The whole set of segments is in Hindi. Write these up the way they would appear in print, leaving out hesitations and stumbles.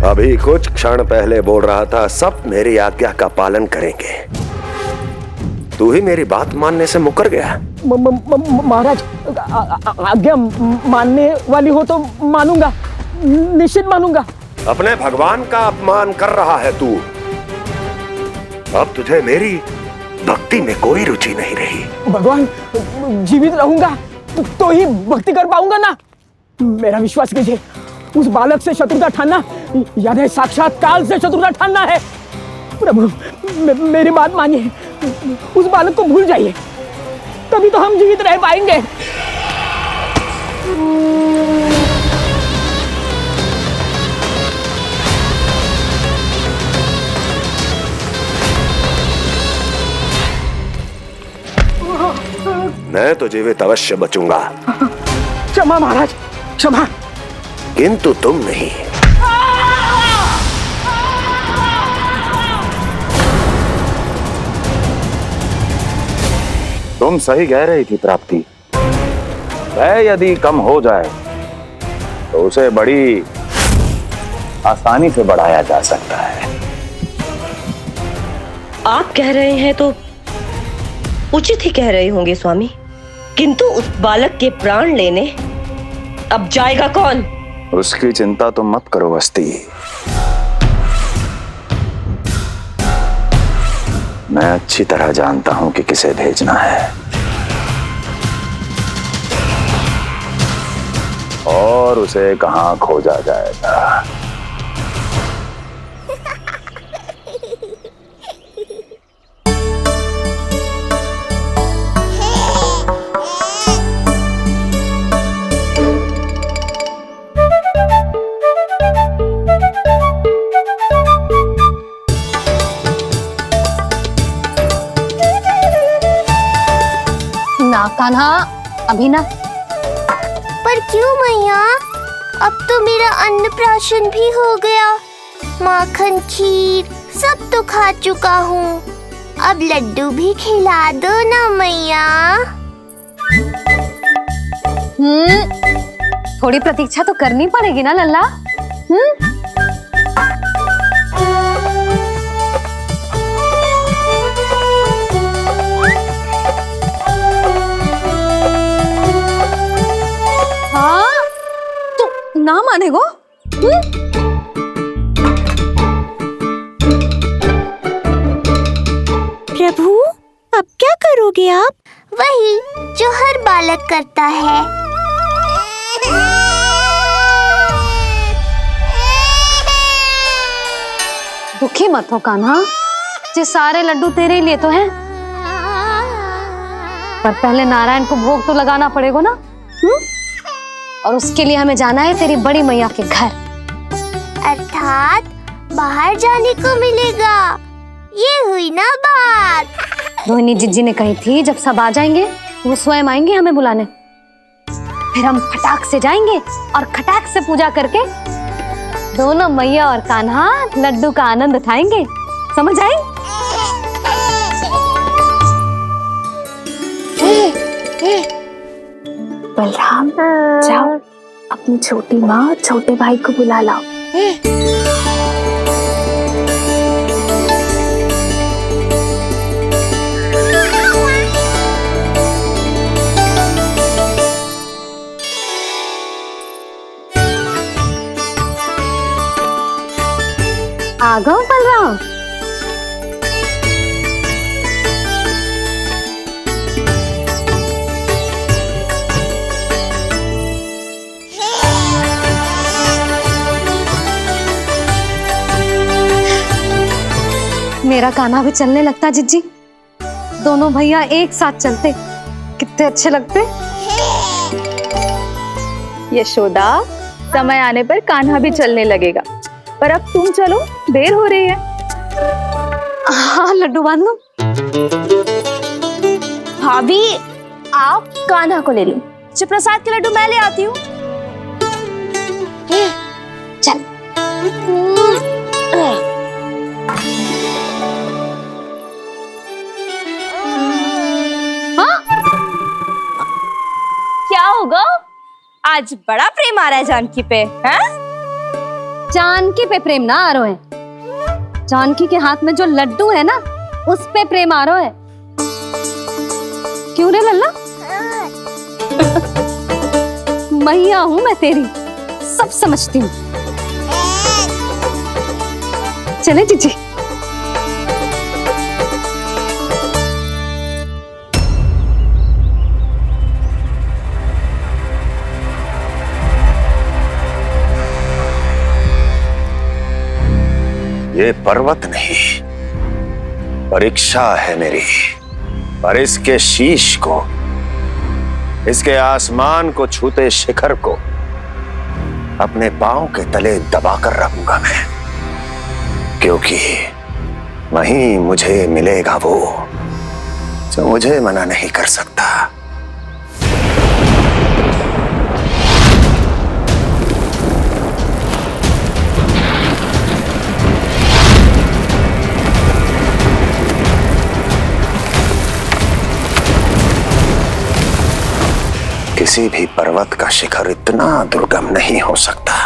अभी कुछ क्षण पहले बोल रहा था सब मेरी आज्ञा का पालन करेंगे। तू ही मेरी बात मानने से मुकर गया। महाराज, आज्ञा मानने वाली हो तो मानूंगा, निश्चित मानूंगा। अपने भगवान का अपमान कर रहा है तू। अब तुझे मेरी भक्ति में कोई रुचि नहीं रही। भगवान, जीवित रहूंगा तो ही भक्ति कर पाऊंगा ना। मेरा विश्वास कीजिए, उस बालक से शत्रुता ठानना यानी साक्षात काल से शत्रुता ठानना है। प्रभु, मेरी बात मानिए, उस बालक को भूल जाइए, तभी तो हम जीवित रह पाएंगे। मैं तो जीवित अवश्य बचूंगा। क्षमा महाराज, क्षमा। किंतु तुम नहीं। तुम सही कह रही थी प्राप्ति। भय यदि कम हो जाए तो उसे बड़ी आसानी से बढ़ाया जा सकता है। आप कह रहे हैं तो उचित ही कह रहे होंगे स्वामी, किंतु उस बालक के प्राण लेने अब जाएगा कौन? उसकी चिंता तो मत करो वस्ती। मैं अच्छी तरह जानता हूं कि किसे भेजना है और उसे कहां खोजा जाएगा। ना कान्हा, अभी ना। पर क्यों मैया? अब तो मेरा अन्नप्राशन भी हो गया, माखन खीर सब तो खा चुका हूँ। अब लड्डू भी खिला दो ना मैया। थोड़ी प्रतीक्षा तो करनी पड़ेगी ना लल्ला। ना मानेगो? प्रभु, अब क्या करोगे आप? वही जो हर बालक करता है। दुखी मत हो कान्हा, ये सारे लड्डू तेरे लिए तो हैं। पर पहले नारायण को भोग तो लगाना पड़ेगा ना। और उसके लिए हमें जाना है तेरी बड़ी मैया के घर। अर्थात बाहर जाने को मिलेगा, ये हुई ना बात। रोहिणी जिज्जी ने कही थी जब सब आ जाएंगे वो स्वयं आएंगे हमें बुलाने। फिर हम फटाक से जाएंगे और खटाक से पूजा करके दोनों मैया और कान्हा लड्डू का आनंद उठाएंगे। समझ आई? बलराम, जाओ अपनी छोटी माँ और छोटे भाई को बुला लाओ। आ गओ बलराम। मेरा कान्हा भी चलने लगता जिज्जी। दोनों भैया एक साथ चलते कितने अच्छे लगते। यशोदा, समय आने पर कान्हा भी चलने लगेगा, पर अब तुम चलो, देर हो रही है। हाँ, लड्डू बांध लो। भाभी, आप कान्हा को ले लो, प्रसाद के लड्डू मैं ले आती हूँ। चल। क्या होगा? आज बड़ा प्रेम आ रहा है जानकी पे, हैं? जानकी पे प्रेम ना आरो है, जानकी के हाथ में जो लड्डू है ना उस पे प्रेम आरो है। क्यों रे लल्ला? मैया हूं मैं तेरी, सब समझती हूँ। चले जीजी। ये पर्वत नहीं, परीक्षा है मेरी, पर इसके शीश को, इसके आसमान को छूते शिखर को अपने पांव के तले दबाकर रखूंगा मैं, क्योंकि वहीं मुझे मिलेगा वो जो मुझे मना नहीं कर सकता। किसी भी पर्वत का शिखर इतना दुर्गम नहीं हो सकता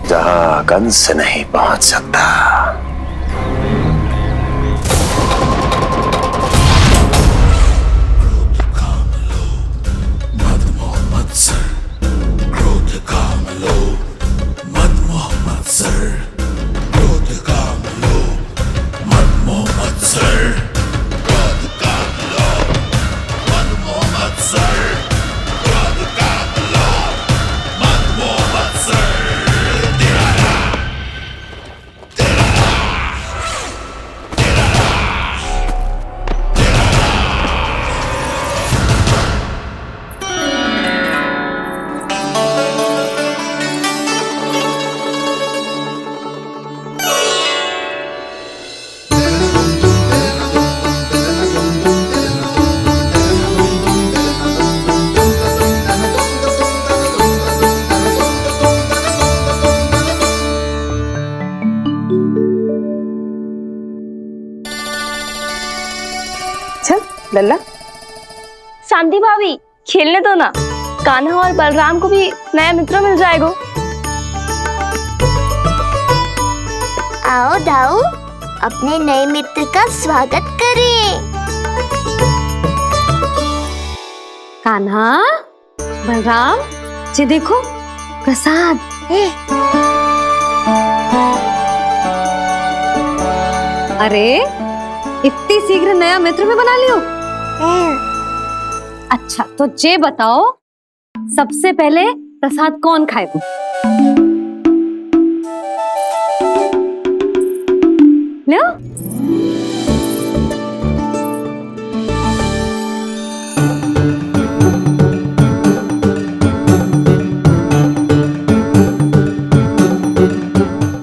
जहां कंस नहीं पहुंच सकता। लल्ला, शांति भाभी खेलने दो ना, कान्हा और बलराम को भी नया मित्र मिल जाएगा। आओ दाऊ, अपने नए मित्र का स्वागत करें। कान्हा, बलराम, ये देखो प्रसाद। अरे इतनी शीघ्र नया मित्र भी बना लियो? अच्छा तो ये बताओ, सबसे पहले प्रसाद कौन खाएगा? ले आओ।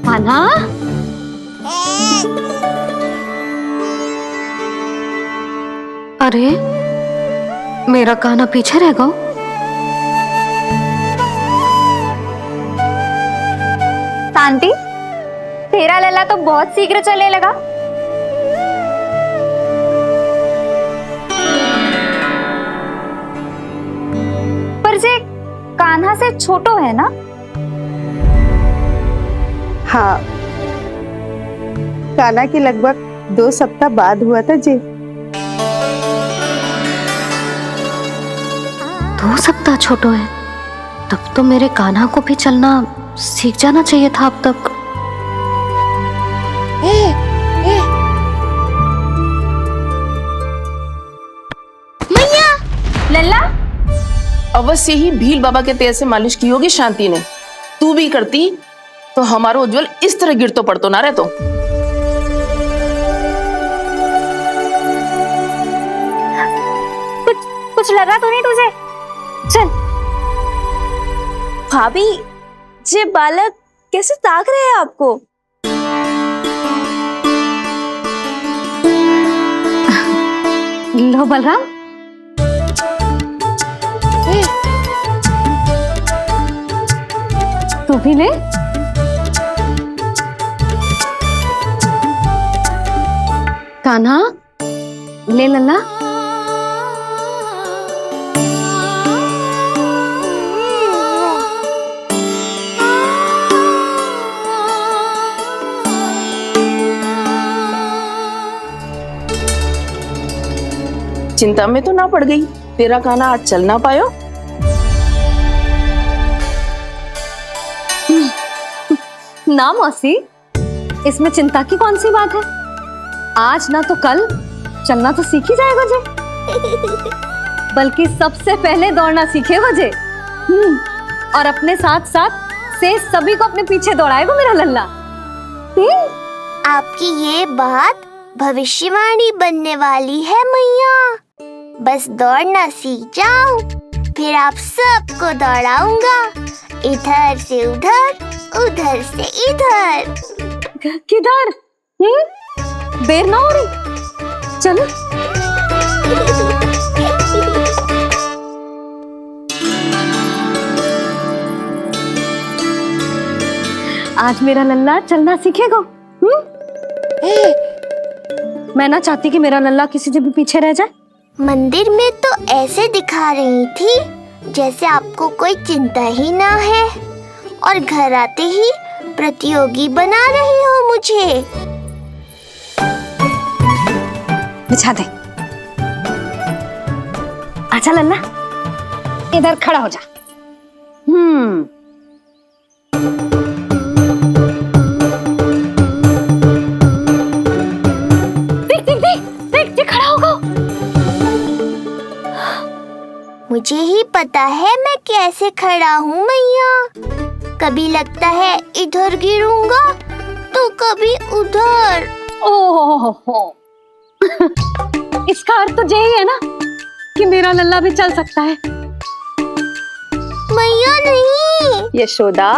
कान्हा, अरे मेरा कान्हा पीछे रहेगा। शांति, तेरा लल्ला तो बहुत शीघ्र चलने लगा। पर जे कान्हा से छोटो है ना? हाँ, कान्हा की लगभग 2 सप्ताह बाद हुआ था जी। 2 सप्ताह छोटो है, तब तो मेरे कान्हा को भी चलना सीख जाना चाहिए था अब तक। लल्ला, अवश्य ही भील बाबा के तेल से मालिश की होगी शांति ने। तू भी करती तो हमारा उज्जवल इस तरह गिर तो पड़तो ना रहे तो। कुछ लगा तो नहीं तुझे? चल। भाभी, ये बालक कैसे ताक रहे हैं आपको? लो बलराम। तू भी ले। कान्हा, ले लल्ला। चिंता में तो ना पड़ गई, तेरा कान्हा आज चल ना पायो। ना मौसी, इसमें चिंता की कौन सी बात है? आज ना तो कल चलना तो सीख ही जाएगा जे। बल्कि सबसे पहले दौड़ना सीखेगा जे। और अपने साथ साथ से सभी को अपने पीछे दौड़ाएगा मेरा लल्ला। आपकी ये बात भविष्यवाणी बनने वाली है मैया। बस दौड़ना सीख जाऊं, फिर आप सबको दौड़ाऊंगा, इधर से उधर, उधर से इधर। किधर? देर ना हो रही, चलो। आज मेरा लल्ला चलना सीखेगा। मैं ना चाहती कि मेरा लल्ला किसी से भी पीछे रह जाए। मंदिर में तो ऐसे दिखा रही थी जैसे आपको कोई चिंता ही ना है, और घर आते ही प्रतियोगी बना रही हो मुझे। बिछा दे। आजा लल्ला, इधर खड़ा हो जा। देख खड़ा होगा। मुझे ही पता है मैं कैसे खड़ा हूँ मैया। कभी लगता है इधर गिरूंगा तो कभी उधर। ओह इसका अर्थ तो यही है ना कि मेरा लल्ला भी चल सकता है। मैया नहीं। यशोदा,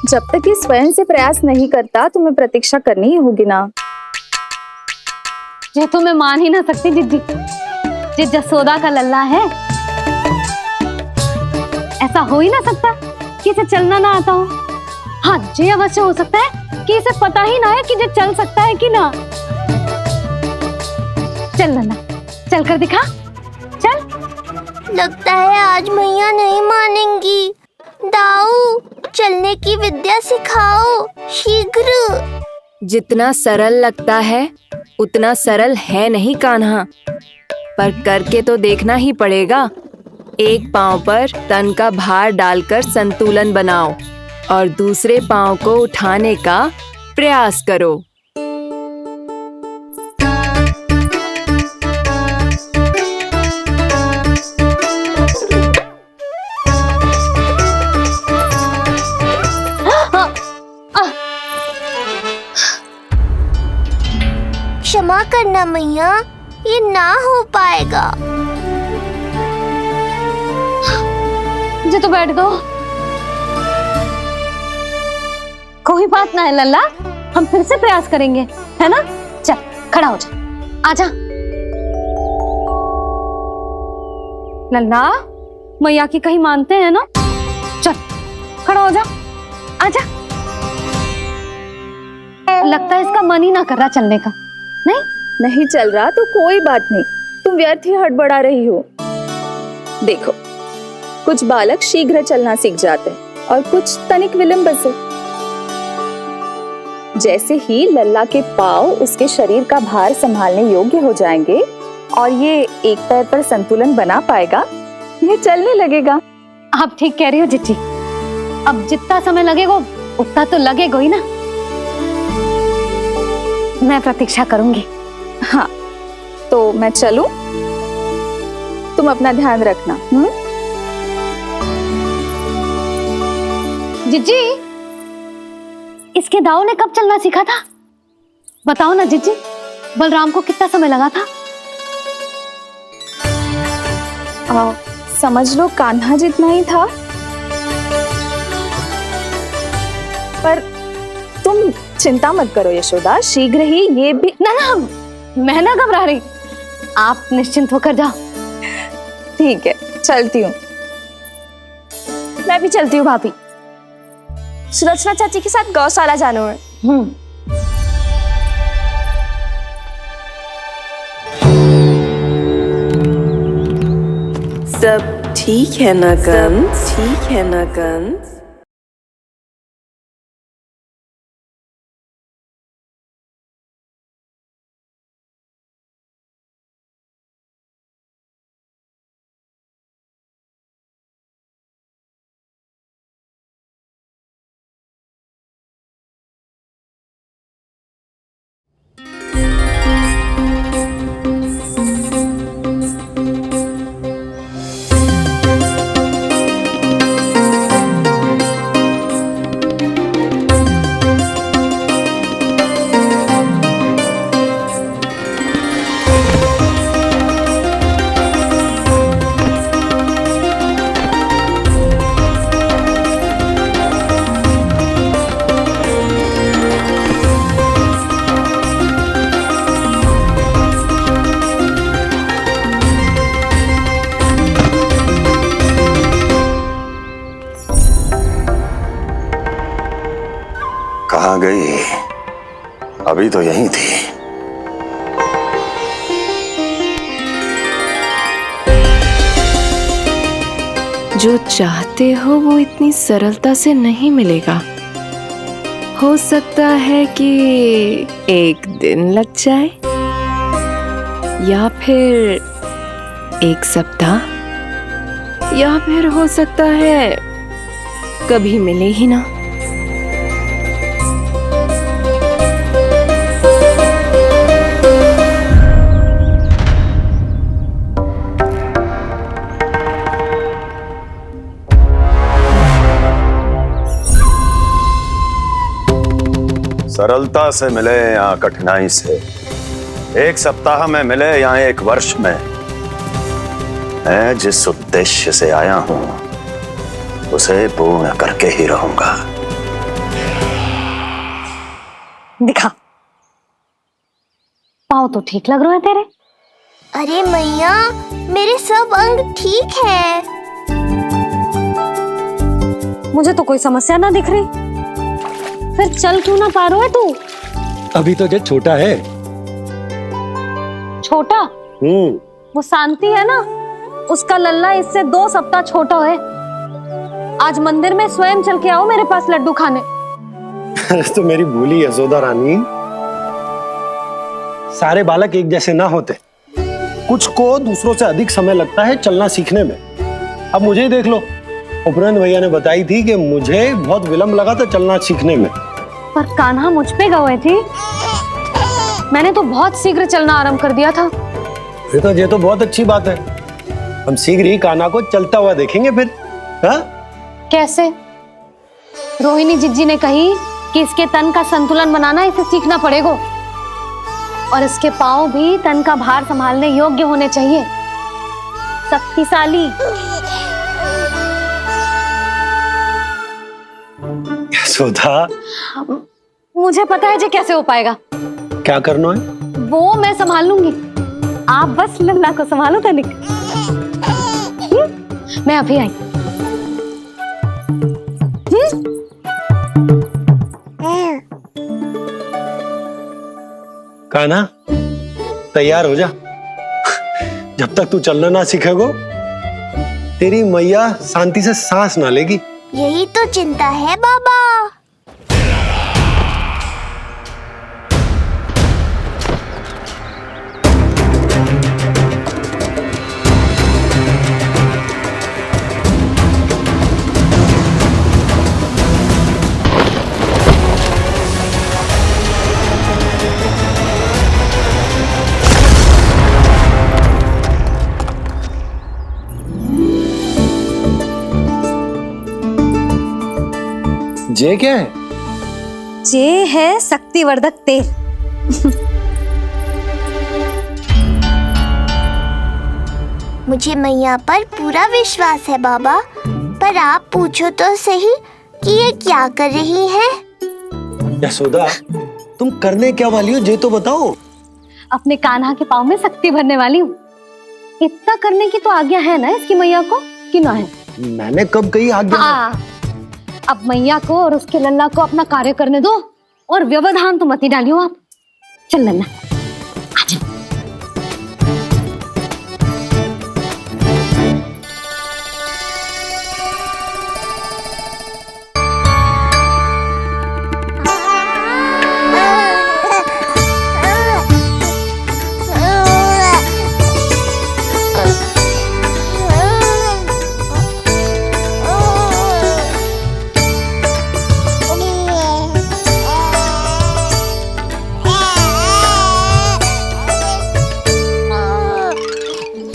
जब तक ये स्वयं से प्रयास नहीं करता तुम्हें प्रतीक्षा करनी ही होगी ना। ये तो मैं मान ही ना सकती जिद्दी, जे जसोदा का लल्ला है। ऐसा हो ही ना सकता कि इसे चलना ना आता हो। हाँ, ये अवश्य हो सकता है कि इसे पता ही ना है कि ये चल सकता है कि ना। चल लल्ला, चल कर दिखा, चल। लगता है आज मैया नहीं मानेंगी। दाऊ, चलने की विद्या सिखाओ शीघ्र। जितना सरल लगता है उतना सरल है नहीं कान्हा, पर करके तो देखना ही पड़ेगा। एक पांव पर तन का भार डालकर संतुलन बनाओ और दूसरे पांव को उठाने का प्रयास करो। क्षमा करना मैया, ये ना हो पाएगा। मुझे तो बैठ दो। कोई बात ना है लल्ला, हम फिर से प्रयास करेंगे, है ना? चल खड़ा हो जा, आजा। लल्ला, मैया की कहीं मानते हैं ना? चल खड़ा हो जा, आजा। लगता है इसका मन ही ना कर रहा चलने का। नहीं चल रहा तो कोई बात नहीं, तुम व्यर्थ ही हड़बड़ा रही हो। देखो, कुछ बालक शीघ्र चलना सीख जाते हैं और कुछ तनिक विलंब से। जैसे ही लल्ला के पांव उसके शरीर का भार संभालने योग्य हो जाएंगे और ये एक पैर पर संतुलन बना पाएगा, ये चलने लगेगा। आप ठीक कह रही हो जिज्जी। अब जितना समय लगेगा उतना तो लगेगा ही ना। मैं प्रतीक्षा करूंगी। हाँ, तो मैं चलूं? तुम अपना ध्यान रखना। जिज्जी, इसके दाऊ ने कब चलना सीखा था? बताओ ना जिज्जी, बलराम को कितना समय लगा था? समझ लो कान्हा जितना ही था। पर तुम चिंता मत करो यशोदा, शीघ्र ही ये भी। ना, मैं ना घबरा रही, आप निश्चिंत होकर जाओ। ठीक है, चलती हूँ। मैं भी चलती हूँ भाभी। सुलोचना चाची के साथ गौशाला जाना है। सब ठीक है ना कंस? ठीक है ना कंस? कहाँ गई? अभी तो यहीं थी। जो चाहते हो वो इतनी सरलता से नहीं मिलेगा। हो सकता है कि एक दिन लग जाए या फिर एक सप्ताह, या फिर हो सकता है कभी मिले ही ना। सरलता से मिले या कठिनाई से, एक सप्ताह में मिले या एक वर्ष में, मैं जिस उद्देश्य से आया हूं उसे पूर्ण करके ही रहूंगा। दिखा, पाँव तो ठीक लग रहा है तेरे। अरे मैया, मेरे सब अंग ठीक है। मुझे तो कोई समस्या ना दिख रही। फिर चल क्यों ना पा रहा है तू? अभी तो जब छोटा है। छोटा? वो शांति है ना, उसका लल्ला इससे 2 सप्ताह छोटा है। आज मंदिर में स्वयं चल के आओ मेरे पास लड्डू खाने। तो मेरी भूली है यशोदा रानी, सारे बालक एक जैसे ना होते। कुछ को दूसरों से अधिक समय लगता है चलना सीखने में। अब मुझे ही देख लो, उपरांत भैया ने बताई थी कि मुझे बहुत विलंब लगा था चलना सीखने में। पर कान्हा मुझ पे गए थी, मैंने तो बहुत शीघ्र चलना आरंभ कर दिया था। फिर तो ये तो बहुत अच्छी बात है। हम शीघ्र ही कान्हा को चलता हुआ देखेंगे फिर। हाँ? कैसे? रोहिणी जिज्जी ने कही कि इसके तन का संतुलन बनाना इसे सीखना पड़ेगा, और इसके पांव भी तन का भार संभालने योग्य होने चाहिए, शक्तिशाली। यशोदा, मुझे पता है जी कैसे हो पाएगा। क्या करना है? वो मैं संभाल लूंगी, आप बस लल्ला को संभालो तनिक। मैं अभी आई। कान्हा, तैयार हो जा। जब तक तू चलना ना सीखेगो, तेरी मैया शांति से सांस ना लेगी। यही तो चिंता है बाबा। जे क्या है? जे है शक्तिवर्धक तेल। मुझे मैया पर पूरा विश्वास है बाबा, पर आप पूछो तो सही कि ये क्या कर रही है। यशोदा, तुम करने क्या वाली हो ये तो बताओ। अपने कान्हा के पाँव में शक्ति भरने वाली हूँ। इतना करने की तो आज्ञा है ना इसकी मैया को, कि ना है? मैंने कब कही आज्ञा? अब मैया को और उसके लल्ला को अपना कार्य करने दो, और व्यवधान तो मत ही डालियो आप। चल लल्ला, आजा।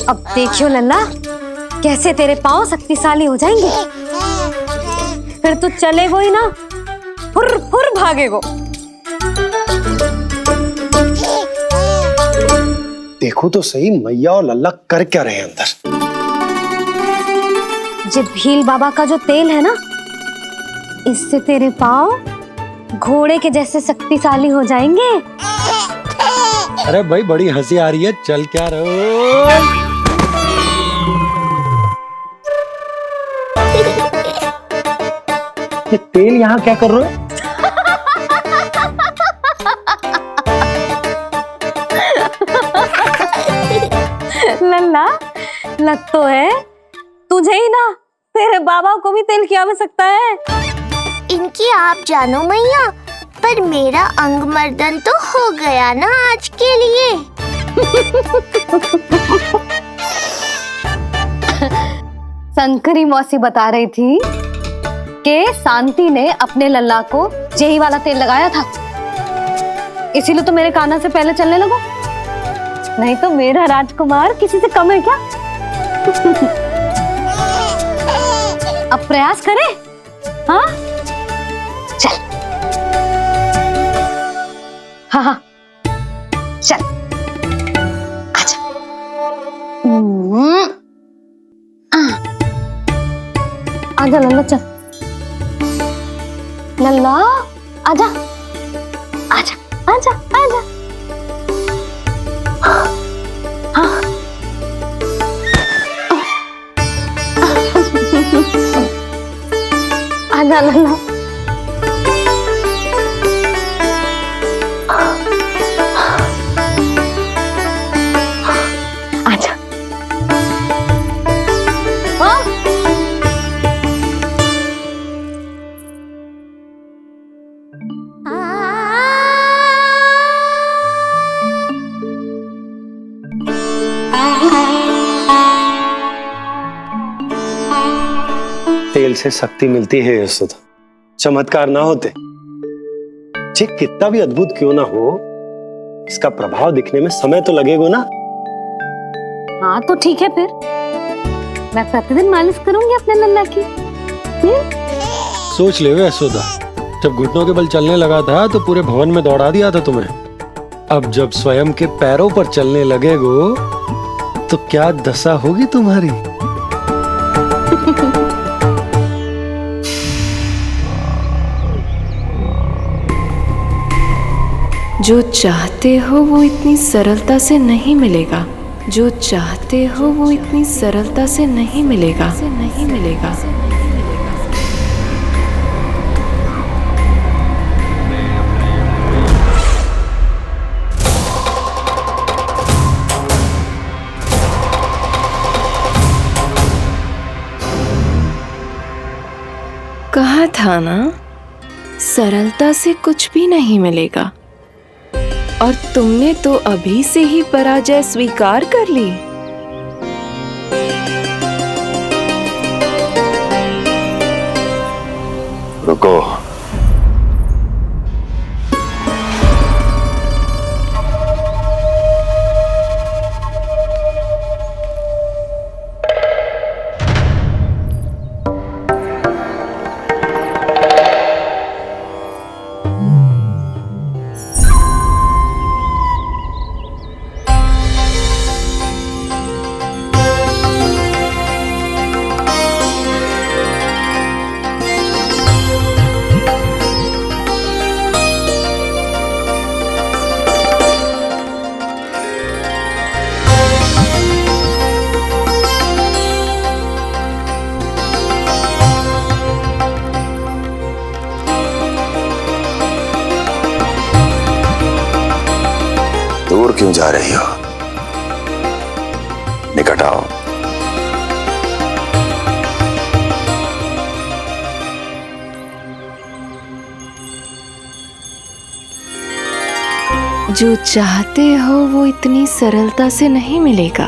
अब देखियो लल्ला, कैसे तेरे पांव शक्तिशाली हो जाएंगे। फिर तू चलेगो ही ना, फुर फुर भागेगो। देखो तो सही, मैया और लल्ला कर क्या रहे हैं अंदर। जो भील बाबा का जो तेल है ना, इससे तेरे पांव घोड़े के जैसे शक्तिशाली हो जाएंगे। अरे भाई, बड़ी हंसी आ रही है, चल क्या रहो। ये तेल यहाँ क्या कर रहे हो? लल्ला, लग तो है तुझे ही ना, तेरे बाबा को भी तेल खिया सकता है। इनकी आप जानो मैया, पर मेरा अंग मर्दन तो हो गया ना आज के लिए। शंकरी मौसी बता रही थी कि शांति ने अपने लल्ला को यही वाला तेल लगाया था, इसीलिए तो मेरे कान्हा से पहले चलने लगो, नहीं तो मेरा राजकुमार किसी से कम है क्या? अब प्रयास करें, हाँ चल, हाँ हाँ चल, आजा। आजा लल्ला, चल लल्ला, आजा आजा आजा आजा। हाँ आजा लल्ला। आजा। हाँ तेल से शक्ति मिलती है यशोदा, चमत्कार ना होते, जे कितना भी अद्भुत क्यों ना हो, इसका प्रभाव दिखने में समय तो लगेगा ना। हाँ तो ठीक है, फिर मैं प्रतिदिन मालिश करूंगी अपने लल्ला की। सोच ले यशोदा, जब घुटनों के बल चलने लगा था तो पूरे भवन में दौड़ा दिया था तुम्हें, अब जब स्वयं के पैरों पर चलने लगेगो तो क्या दशा होगी तुम्हारी। जो चाहते हो वो इतनी सरलता से नहीं मिलेगा, जो चाहते हो वो इतनी सरलता से नहीं मिलेगा, नहीं मिलेगा। कहा था ना, सरलता से कुछ भी नहीं मिलेगा, और तुमने तो अभी से ही पराजय स्वीकार कर ली। रुको, दूर क्यों जा रही हो? निकट आओ। जो चाहते हो वो इतनी सरलता से नहीं मिलेगा।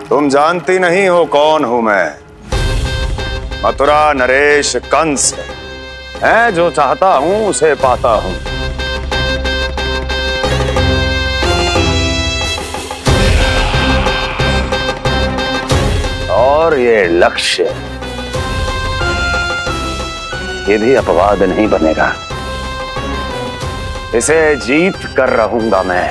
तुम जानती नहीं हो कौन हूं मैं। मथुरा नरेश कंस है, जो चाहता हूं उसे पाता हूं। और ये लक्ष्य, ये भी अपवाद नहीं बनेगा। इसे जीत कर रहूंगा मैं।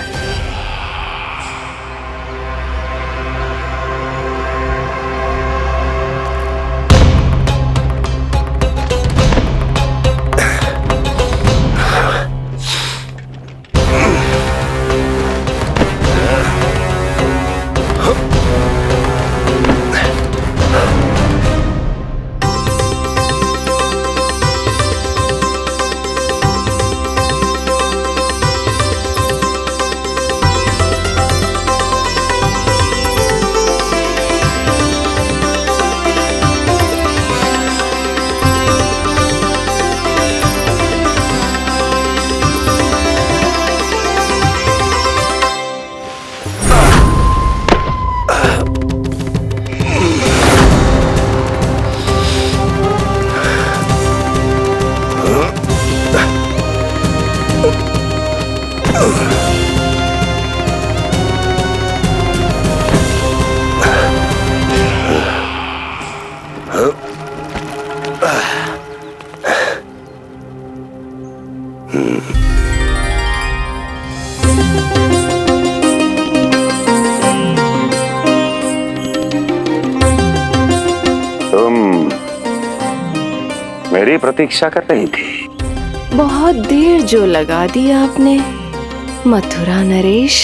प्रतीक्षा कर रही थी। बहुत देर जो लगा दी आपने मथुरा नरेश।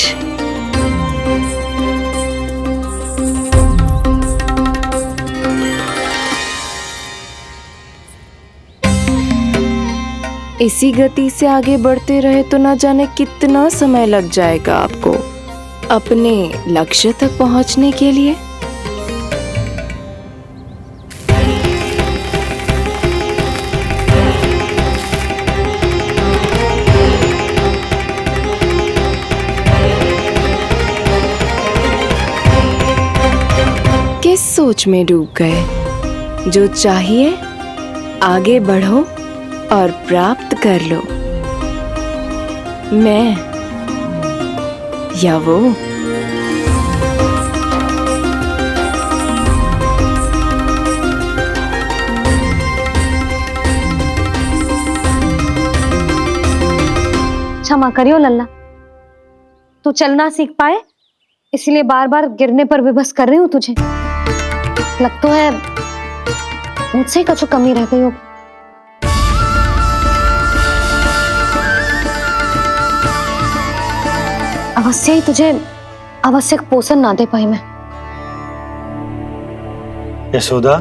इसी गति से आगे बढ़ते रहे तो ना जाने कितना समय लग जाएगा आपको अपने लक्ष्य तक पहुंचने के लिए। किस सोच में डूब गए? जो चाहिए आगे बढ़ो और प्राप्त कर लो। मैं या वो? क्षमा करियो लल्ला, तू चलना सीख पाए इसलिए बार बार गिरने पर विवश कर रही हूँ तुझे। लग तो है मुझसे ही कुछ कमी रह गई हो। अवश्य ही तुझे आवश्यक पोषण ना दे पाई मैं। यशोदा,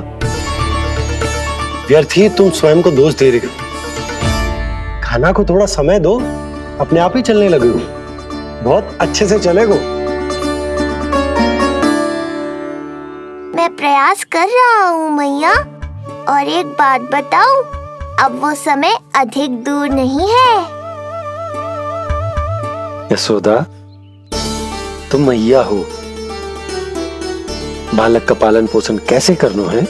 व्यर्थ ही तुम स्वयं को दोष दे रही हो। खाना को थोड़ा समय दो, अपने आप ही चलने लगेगो, बहुत अच्छे से चलेगो। मैं प्रयास कर रहा हूँ मैया, और एक बात बताऊं, अब वो समय अधिक दूर नहीं है। यशोदा, तुम मैया हो, बालक का पालन पोषण कैसे करना है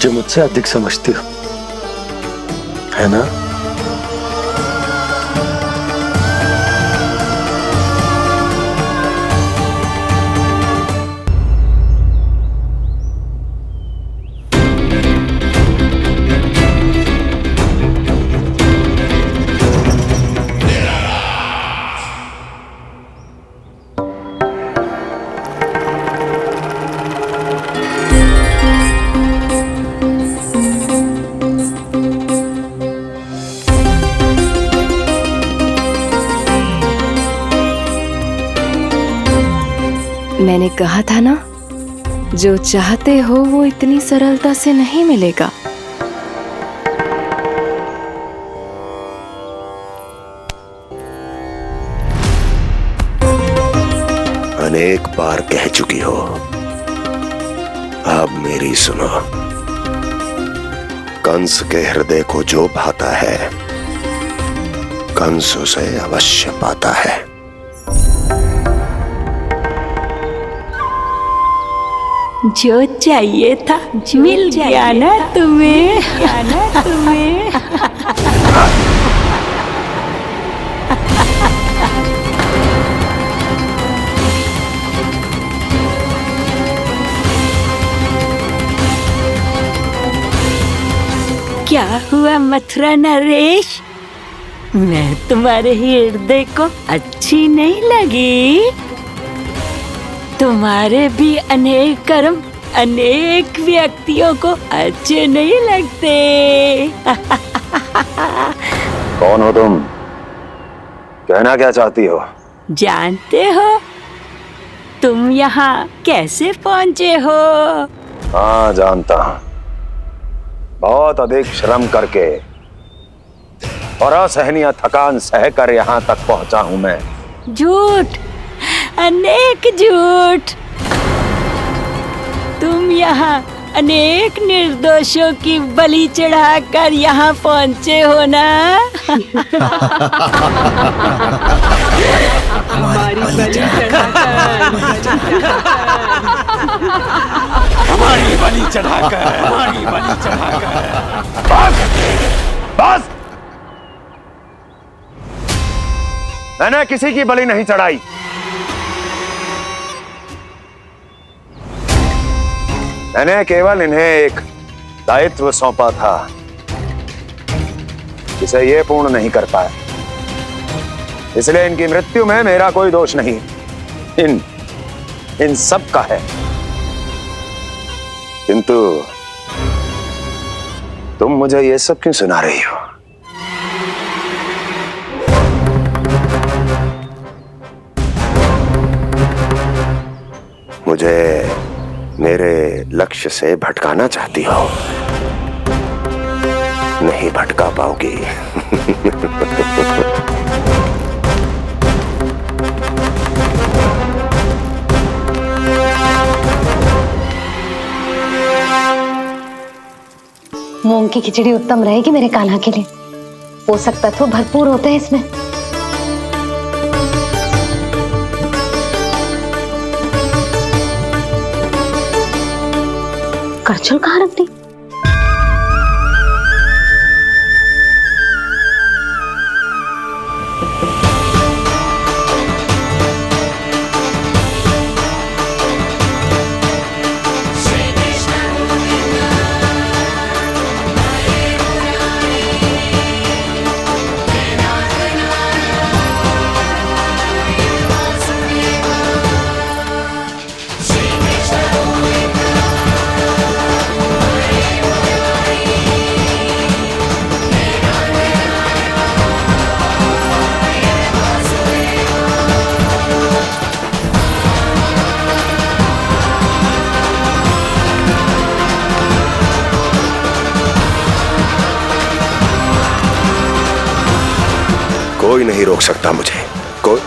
जो मुझसे अधिक समझती हो, है ना? मैंने कहा था ना, जो चाहते हो वो इतनी सरलता से नहीं मिलेगा। अनेक बार कह चुकी हो, अब मेरी सुनो। कंस के हृदय को जो भाता है, कंस उसे अवश्य पाता है। जो चाहिए था मिल गया ना तुम्हें। क्या हुआ मथुरा नरेश, मैं तुम्हारे हृदय को अच्छी नहीं लगी? तुम्हारे भी अनेक कर्म अनेक व्यक्तियों को अच्छे नहीं लगते। कौन हो तुम? कहना क्या चाहती हो? जानते हो तुम यहाँ कैसे पहुँचे हो? हाँ जानता हूँ, बहुत अधिक श्रम करके और असहनीय थकान सहकर यहाँ तक पहुँचा हूँ मैं। झूठ, अनेक झूठ। तुम यहाँ अनेक निर्दोषों की बलि चढ़ाकर यहाँ पहुँचे हो ना? हमारी बलि चढ़ाकर, हमारी बलि चढ़ाकर। बस, मैंने किसी की बलि नहीं चढ़ाई। मैंने केवल इन्हें एक दायित्व सौंपा था जिसे ये पूर्ण नहीं कर पाए, इसलिए इनकी मृत्यु में मेरा कोई दोष नहीं, इन सब का है। किंतु तुम मुझे ये सब क्यों सुना रही हो? मुझे मेरे लक्ष्य से भटकाना चाहती हो? नहीं भटका पाओगी। मूंग की खिचड़ी उत्तम रहेगी मेरे कान्हा के लिए। पोषक तत्व भरपूर होते हैं इसमें। करछुल कहाँ रख दी? कोई नहीं रोक सकता मुझे। कोई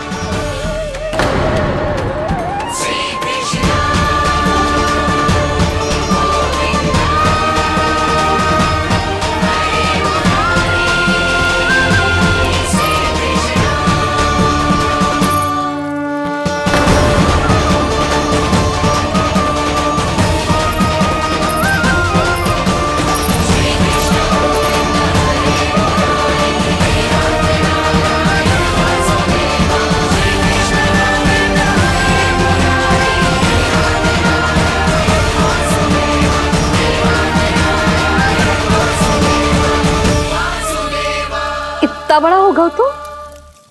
इतना बड़ा हो गया तू?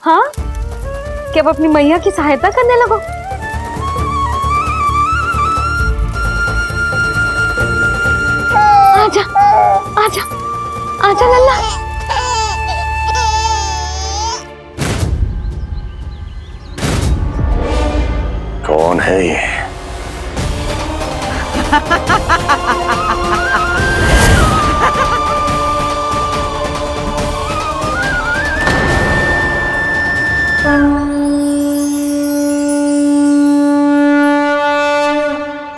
हाँ, कि अब अपनी मैया की सहायता करने लगो। आजा, आजा, आजा लल्ला। कौन है ये?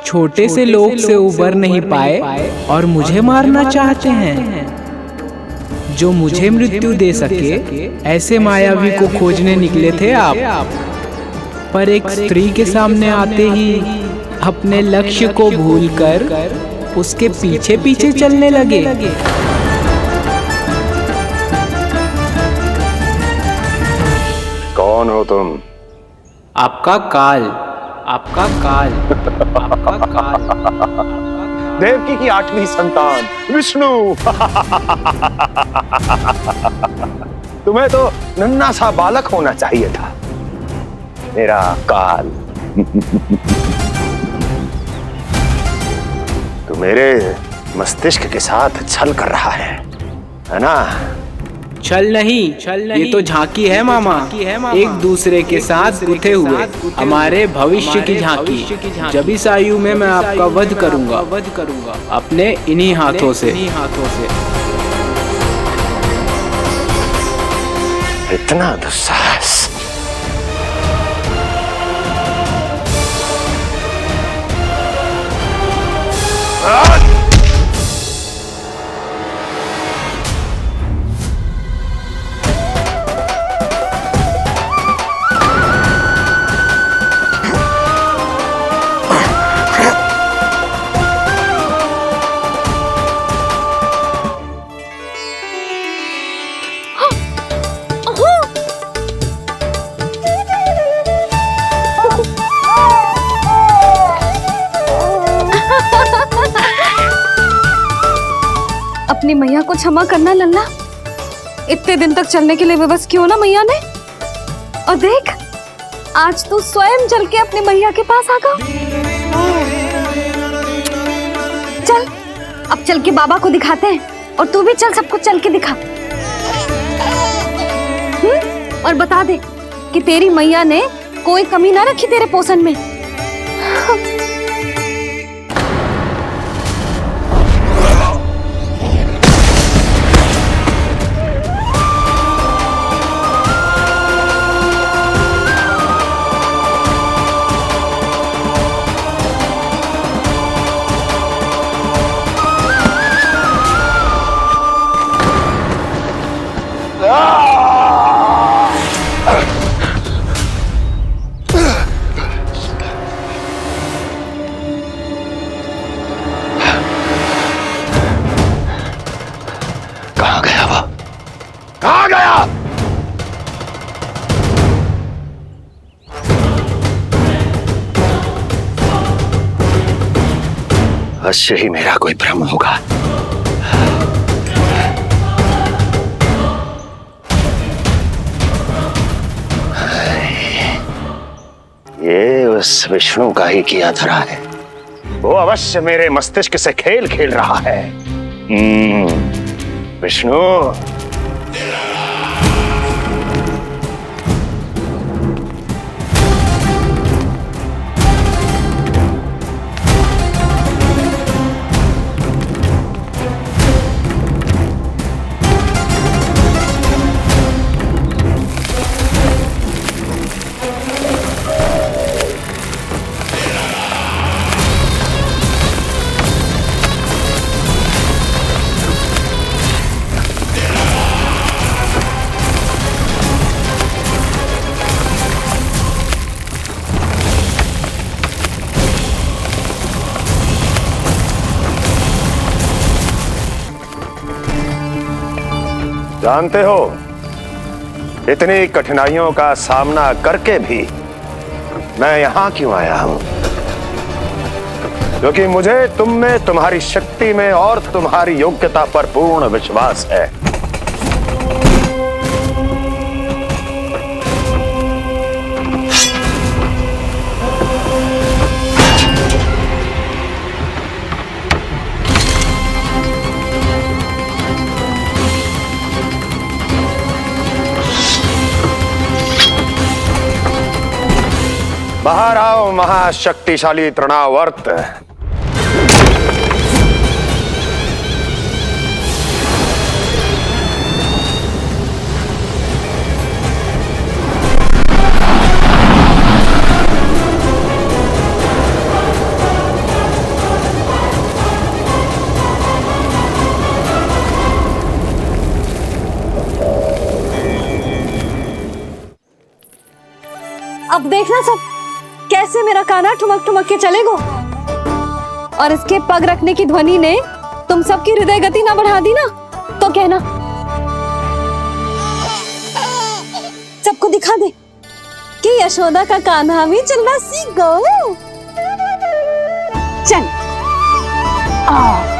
छोटे से लोग से उबर नहीं पाए और मुझे मारना चाहते हैं। जो मुझे मृत्यु दे सके ऐसे मायावी को खोजने निकले थे आप, पर एक स्त्री के सामने आते ही अपने लक्ष्य को भूलकर उसके पीछे पीछे चलने लगे। कौन हो तुम? आपका काल, आपका काल, आपका काल। देवकी की 8वीं संतान विष्णु। तुम्हें तो नन्हा सा बालक होना चाहिए था। मेरा काल। तो मेरे मस्तिष्क के साथ छल कर रहा है ना? छल नहीं, ये तो झांकी है मामा। एक दूसरे के साथ गुथे हुए हमारे भविष्य की झांकी। जब इस आयु में मैं आपका वध करूंगा अपने इन्हीं हाथों से। इतना दुस्साहस! अपनी मैया को क्षमा करना लल्ला। इतने दिन तक चलने के लिए विवश क्यों ना मैया ने। और देख, आज तू स्वयं चल के अपनी मैया के पास आ गया। चल, अब चल के बाबा को दिखाते हैं और तू भी चल, सबको चल के दिखा। और बता दे कि तेरी मैया ने कोई कमी ना रखी तेरे पोषण में। कहाँ गया वो? कहाँ गया? अवश्य ही मेरा कोई भ्रम होगा। ये उस विष्णु का ही किया धरा है। वो अवश्य मेरे मस्तिष्क से खेल खेल रहा है। विष्णु, जानते हो इतनी कठिनाइयों का सामना करके भी मैं यहां क्यों आया हूं? क्योंकि मुझे तुम में, तुम्हारी शक्ति में और तुम्हारी योग्यता पर पूर्ण विश्वास है। बाहर आओ महाशक्तिशाली तृणावर्त। अब देखना सब कैसे मेरा कान्हा ठुमक ठुमक के चलेगो। और इसके पग रखने की ध्वनि ने तुम सबकी हृदय गति ना बढ़ा दी ना, तो कहना। सबको दिखा दे कि यशोदा का कान्हा भी चलना सीख गो। चल आ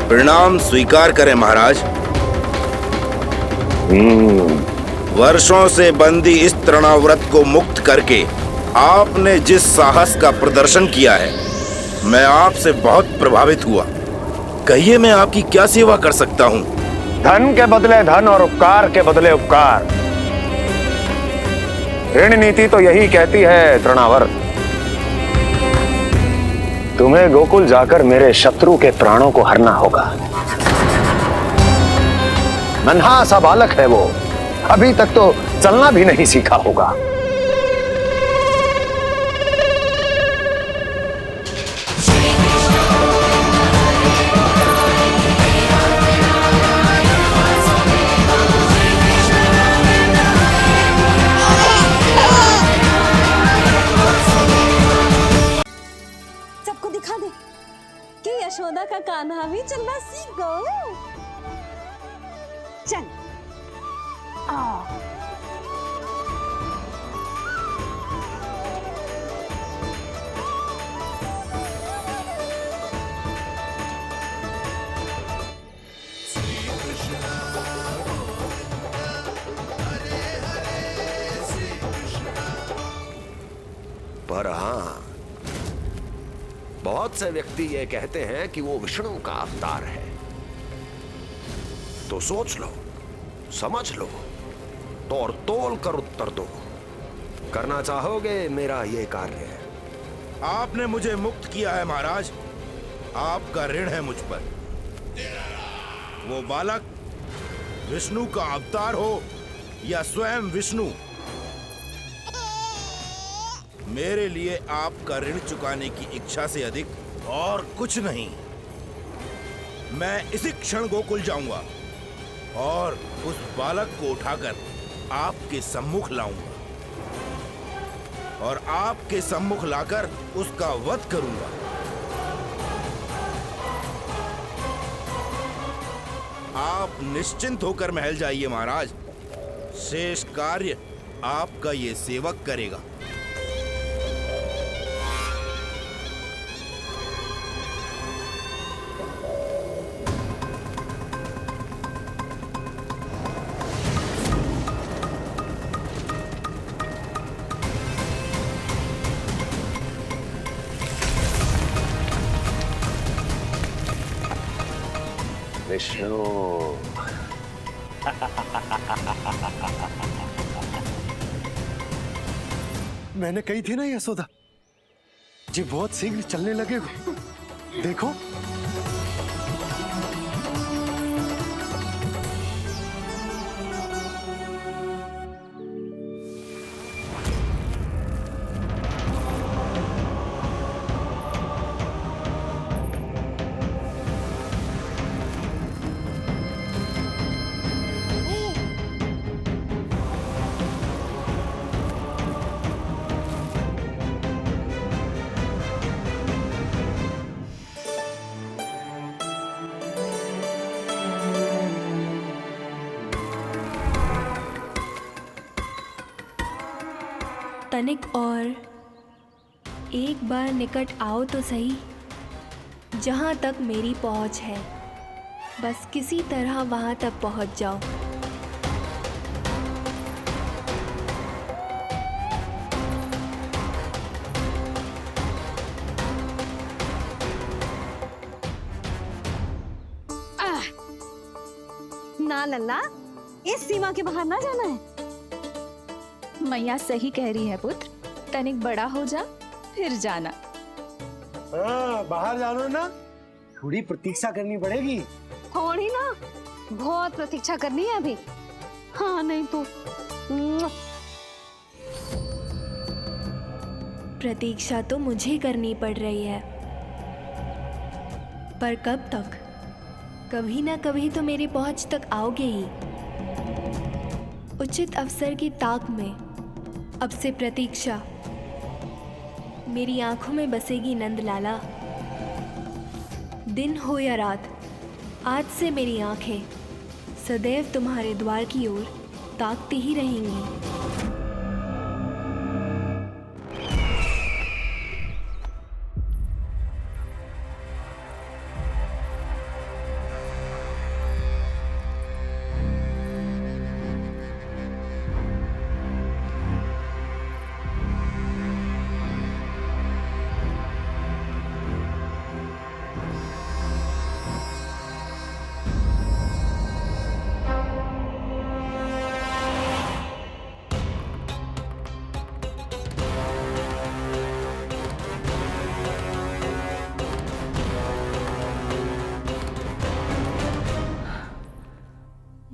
परिणाम स्वीकार करें महाराज। वर्षों से बंदी इस तृणाव्रत को मुक्त करके आपने जिस साहस का प्रदर्शन किया है, मैं आपसे बहुत प्रभावित हुआ। कहिए मैं आपकी क्या सेवा कर सकता हूँ? धन के बदले धन और उपकार के बदले उपकार, ऋण नीति तो यही कहती है तृणावर्त। तुम्हें गोकुल जाकर मेरे शत्रु के प्राणों को हरना होगा। नन्हा सा बालक है वो, अभी तक तो चलना भी नहीं सीखा होगा। सबको दिखा दे कि यशोदा का कान्हा भी चलना सीख गया। चल आ पर हाँ, बहुत से व्यक्ति ये कहते हैं कि वो विष्णु का अवतार है। तो सोच लो, समझ लो, तोड़ तोल कर उत्तर दो। करना चाहोगे मेरा ये कार्य? आपने मुझे मुक्त किया है महाराज, आपका ऋण है मुझ पर। वो बालक विष्णु का अवतार हो या स्वयं विष्णु, मेरे लिए आपका ऋण चुकाने की इच्छा से अधिक और कुछ नहीं। मैं इसी क्षण गोकुल जाऊंगा और उस बालक को उठाकर आपके सम्मुख लाऊंगा और आपके सम्मुख लाकर उसका वध करूंगा। आप निश्चिंत होकर महल जाइए महाराज, शेष कार्य आपका ये सेवक करेगा। विष्णु, मैंने कही थी ना यशोदा जी, बहुत शीघ्र चलने लगे। देखो तनिक और एक बार निकट आओ तो सही, जहाँ तक मेरी पहुँच है, बस किसी तरह वहाँ तक पहुँच जाओ। ना लल्ला, इस सीमा के बाहर ना जाना है। मैया सही कह रही है पुत्र, तनिक बड़ा हो जा फिर जाना। हाँ, बाहर जाना ना, थोड़ी प्रतीक्षा करनी पड़ेगी। थोड़ी ना, बहुत प्रतीक्षा करनी है अभी। हाँ नहीं तो प्रतीक्षा तो मुझे करनी पड़ रही है, पर कब तक? कभी ना कभी तो मेरी पहुंच तक आओगे ही। उचित अवसर की ताक में अब से प्रतीक्षा मेरी आंखों में बसेगी नंदलाला। दिन हो या रात, आज से मेरी आंखें सदैव तुम्हारे द्वार की ओर ताकती ही रहेंगी।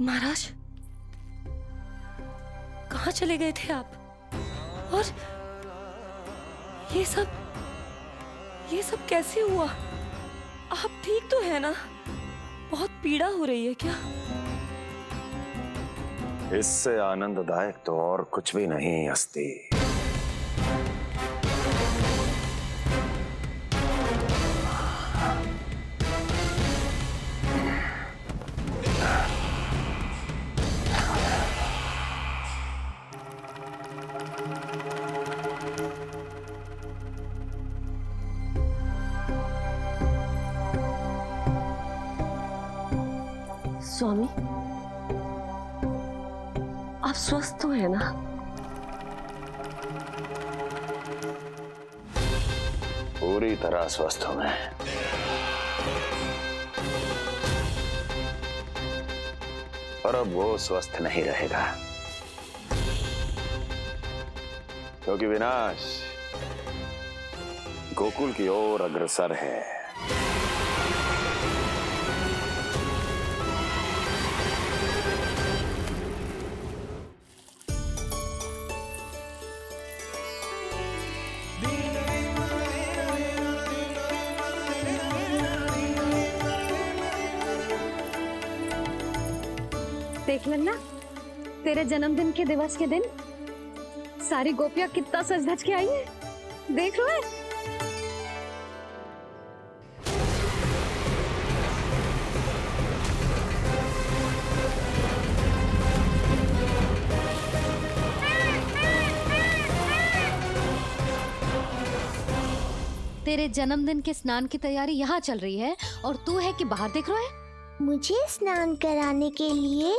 महाराज, कहाँ चले गए थे आप? और ये सब कैसे हुआ? आप ठीक तो है ना? बहुत पीड़ा हो रही है क्या? इससे आनंददायक तो और कुछ भी नहीं हस्ती। स्वामी, आप स्वस्थ तो है ना? पूरी तरह स्वस्थ हूं मैं। और अब वो स्वस्थ नहीं रहेगा, क्योंकि विनाश गोकुल की ओर अग्रसर है। देख लेना, तेरे जन्मदिन के दिवस के दिन सारी गोपियां कितना सज धज के आई है। देख लो है। तेरे जन्मदिन के स्नान की तैयारी यहाँ चल रही है और तू है कि बाहर देख रहा है। मुझे स्नान कराने के लिए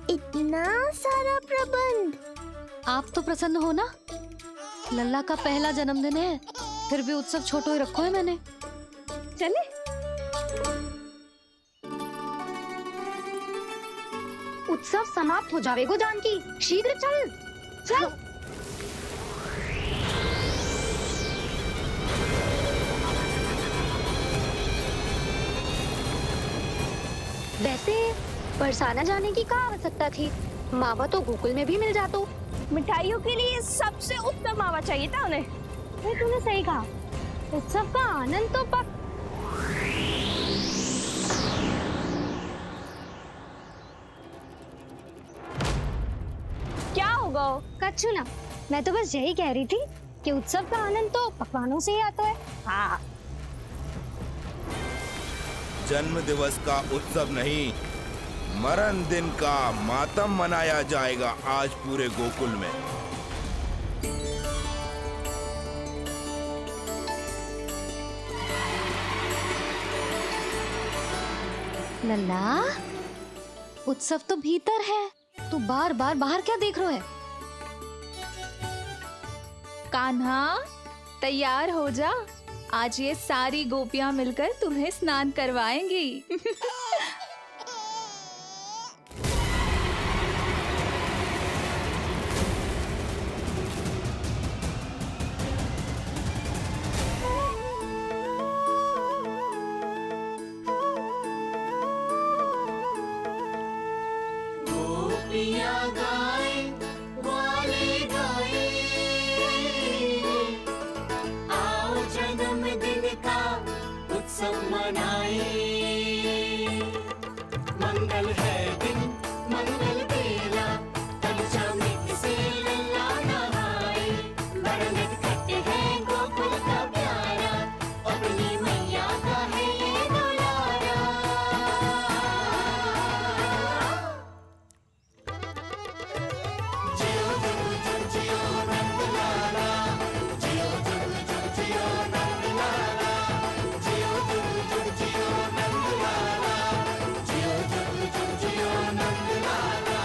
इतना सारा प्रबंध। आप तो प्रसन्न हो ना? लल्ला का पहला जन्मदिन है, फिर भी उत्सव छोटो ही रखो है मैंने। चले उत्सव समाप्त हो जाएगा जानकी, शीघ्र चल चल। वैसे बरसाना जाने की क्या आवश्यकता थी? मावा तो गोकुल में भी मिल जातो। मिठाइयों के लिए सबसे उत्तम मावा चाहिए था उन्हें। तूने सही कहा, उत्सव का आनंद तो पक। क्या होगा? कच्चू ना, मैं तो बस यही कह रही थी कि उत्सव का आनंद तो पकवानों से ही आता है। हाँ, जन्म दिवस का उत्सव नहीं, मरण दिन का मातम मनाया जाएगा आज पूरे गोकुल में। लल्ला, उत्सव तो भीतर है, तू बार बार बाहर क्या देख रहा है? कान्हा, तैयार हो जा, आज ये सारी गोपियां मिलकर तुम्हें स्नान करवाएंगी। गोपियां गाए वाले गाए, आओ जन्मदिन का उत्सव मनाए। मंगल है दिन, मंगल बेला, तनुजा में से लल्ला नहाए। बड़ा नटखट है गोकुल का प्यारा, अपनी मैया का है ये दुलारा। जियो जुग जुग जियो नंदलाला, जियो जुग जुग जियो नंदलाला, जियो जुग जुग जियो नंदलाला, जियो जुग जुग जियो नंदलाला।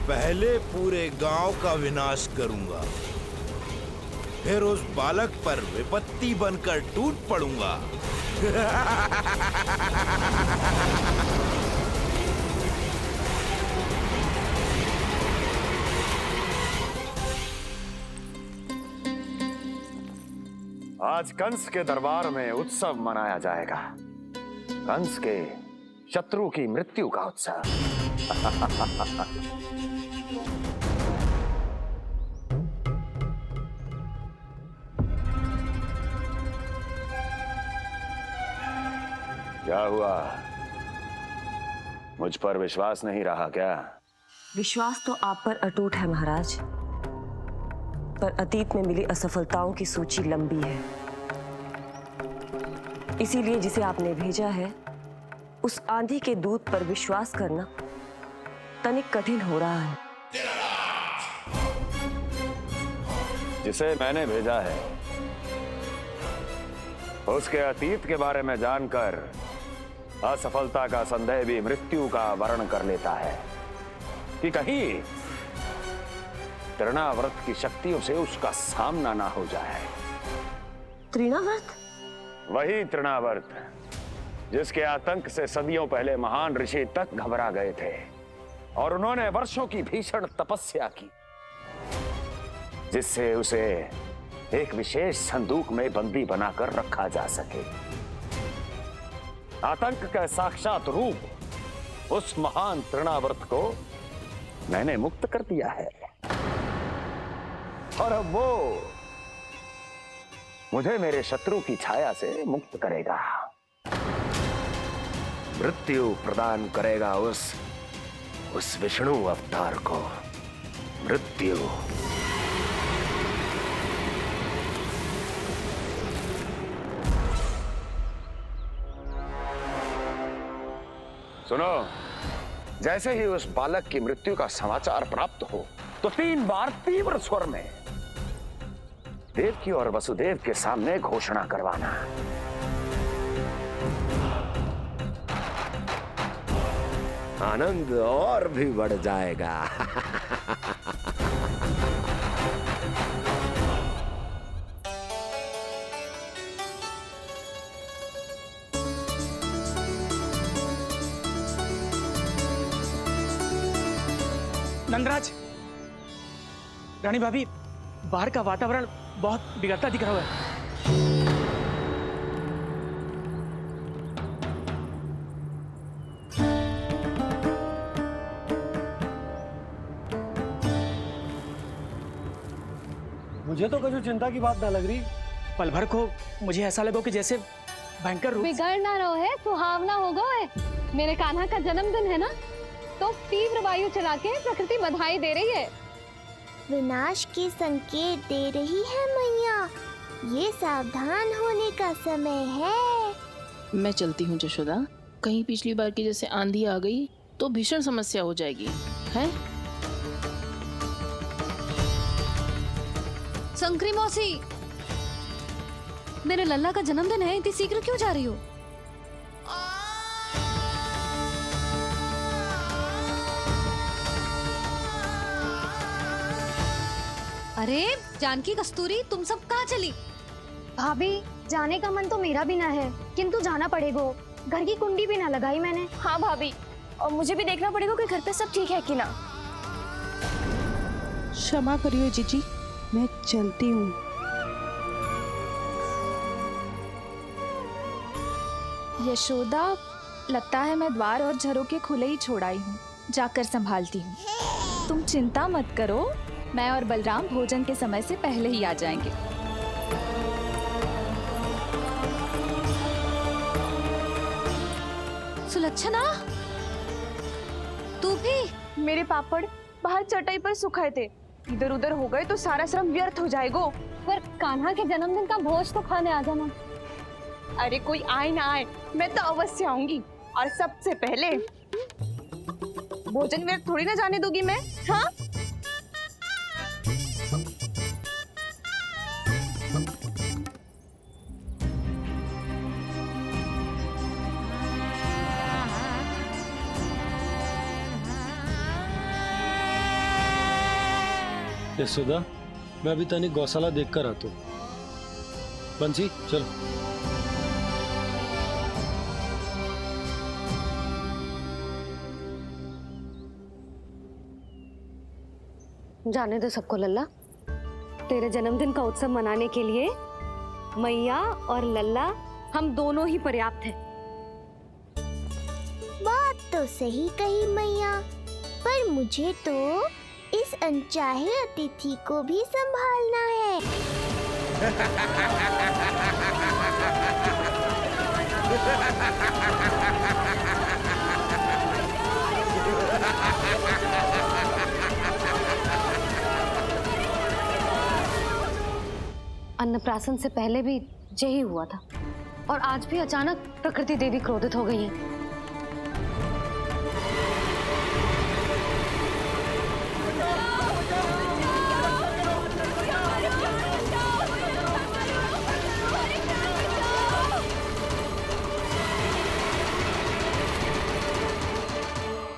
पहले पूरे गांव का विनाश करूंगा, फिर उस बालक पर विपत्ति बनकर टूट पड़ूंगा। आज कंस के दरबार में उत्सव मनाया जाएगा। कंस के शत्रु की मृत्यु का उत्सव। क्या हुआ? मुझ पर विश्वास नहीं रहा क्या? विश्वास तो आप पर अटूट है महाराज, पर अतीत में मिली असफलताओं की सूची लंबी है। इसीलिए जिसे आपने भेजा है उस आंधी के दूत पर विश्वास करना तनिक कठिन हो रहा है। जिसे मैंने भेजा है उसके अतीत के बारे में जानकर असफलता का संदेह भी मृत्यु का वर्ण कर लेता है कि कहीं तृणाव्रत की शक्तियों से उसका सामना ना हो जाए। तृणाव्रत? वही तृणाव्रत जिसके आतंक से सदियों पहले महान ऋषि तक घबरा गए थे और उन्होंने वर्षों की भीषण तपस्या की, जिससे उसे एक विशेष संदूक में बंदी बनाकर रखा जा सके। आतंक का साक्षात रूप उस महान तृणाव्रत को मैंने मुक्त कर दिया है और अब वो मुझे मेरे शत्रु की छाया से मुक्त करेगा, मृत्यु प्रदान करेगा उस विष्णु अवतार को मृत्यु। सुनो, जैसे ही उस बालक की मृत्यु का समाचार प्राप्त हो तो 3 बार तीव्र स्वर में देवकी और वसुदेव के सामने घोषणा करवाना। आनंद और भी बढ़ जाएगा। नंदराज, रानी भाभी, बाहर का वातावरण बहुत बिगड़ता दिख रहा है। मुझे तो कुछ चिंता की बात ना लग रही। पल भर को मुझे ऐसा लगो कि जैसे भयंकर रूप बिगड़ ना रहो है, सुहावना होगा है। मेरे कान्हा का जन्मदिन है ना, तो तीव्र वायु चला के प्रकृति बधाई दे रही है। विनाश के संकेत दे रही है मैया। ये सावधान होने का समय है। मैं चलती हूँ जशोदा, कहीं पिछली बार की जैसे आंधी आ गई तो भीषण समस्या हो जाएगी, हैं? शंकरी मौसी, मेरे लल्ला का जन्मदिन है, इतनी शीघ्र क्यों जा रही हो? अरे जानकी, कस्तूरी, तुम सब कहाँ चली? भाभी, जाने का मन तो मेरा भी ना है, किंतु जाना पड़ेगा। घर की कुंडी भी ना लगाई मैंने। हाँ भाभी, और मुझे भी देखना पड़ेगा कि घर पे सब ठीक है कि ना। क्षमा करिए जीजी, मैं चलती हूँ। यशोदा, लगता है मैं द्वार और झरोके खुले ही छोड़ आई हूँ, जाकर संभालती हूँ। तुम चिंता मत करो, मैं और बलराम भोजन के समय से पहले ही आ जाएंगे। सुलक्षणा, तू भी? मेरे पापड़ बाहर चटाई पर सुखाए थे, इधर उधर हो गए तो सारा श्रम व्यर्थ हो जाएगा। पर कान्हा के जन्मदिन का भोज तो खाने आ जाना। अरे कोई आए ना आए, मैं तो अवश्य आऊंगी, और सबसे पहले भोजन व्यर्थ थोड़ी ना जाने दूंगी मैं। हाँ, यशोदा, मैं अभी तनिक गौशाला देख कर आता हूँ। बंसी, चलो। जाने दो सबको लल्ला। तेरे जन्मदिन का उत्सव मनाने के लिए मैया और लल्ला हम दोनों ही पर्याप्त हैं। बात तो सही कही मैया, पर मुझे तो इस अनचाहे अतिथि को भी संभालना है। अन्नप्राशन से पहले भी यही हुआ था और आज भी अचानक प्रकृति देवी क्रोधित हो गई है।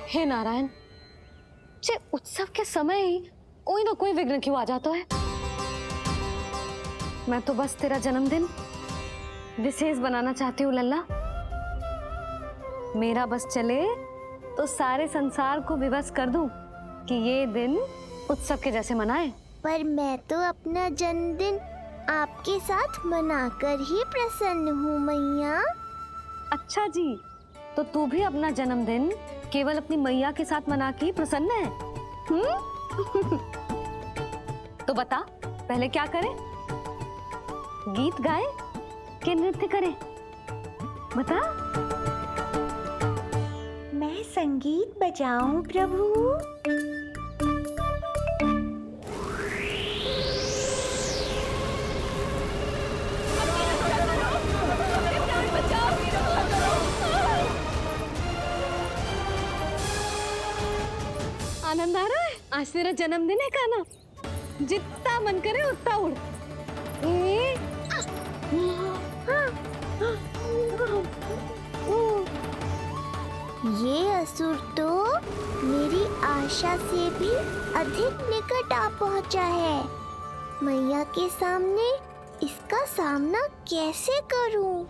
हे नारायण, जे उत्सव के समय ही कोई ना कोई विघ्न क्यों आ जाता है। मैं तो बस तेरा जन्मदिन विशेष बनाना चाहती हूँ लल्ला। मेरा बस चले तो सारे संसार को विवश कर दूं कि ये दिन उत्सव के जैसे मनाए। पर मैं तो अपना जन्मदिन आपके साथ मनाकर ही प्रसन्न हूँ मैया। अच्छा जी, तो तू भी अपना जन्मदिन केवल अपनी मैया के साथ मना के ही प्रसन्न है? तो बता, पहले क्या करें? गीत गाए कि नृत्य करें? बता। मैं संगीत बजाऊं प्रभु? आनंद आ रहा है? आज तेरा जन्मदिन है कान्हा, जितना मन करे उतना उड़। ये असुर तो मेरी आशा से भी अधिक निकट आ पहुंचा है। मैया के सामने इसका सामना कैसे करूं?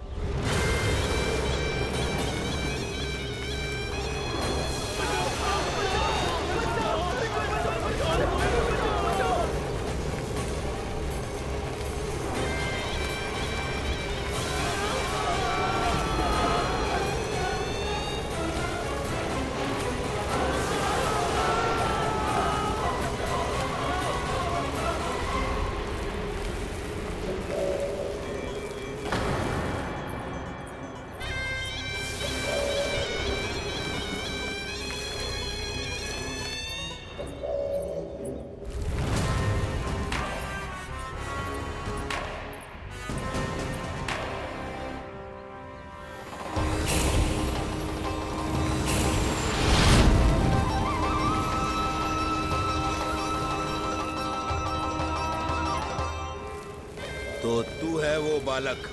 तो तू है वो बालक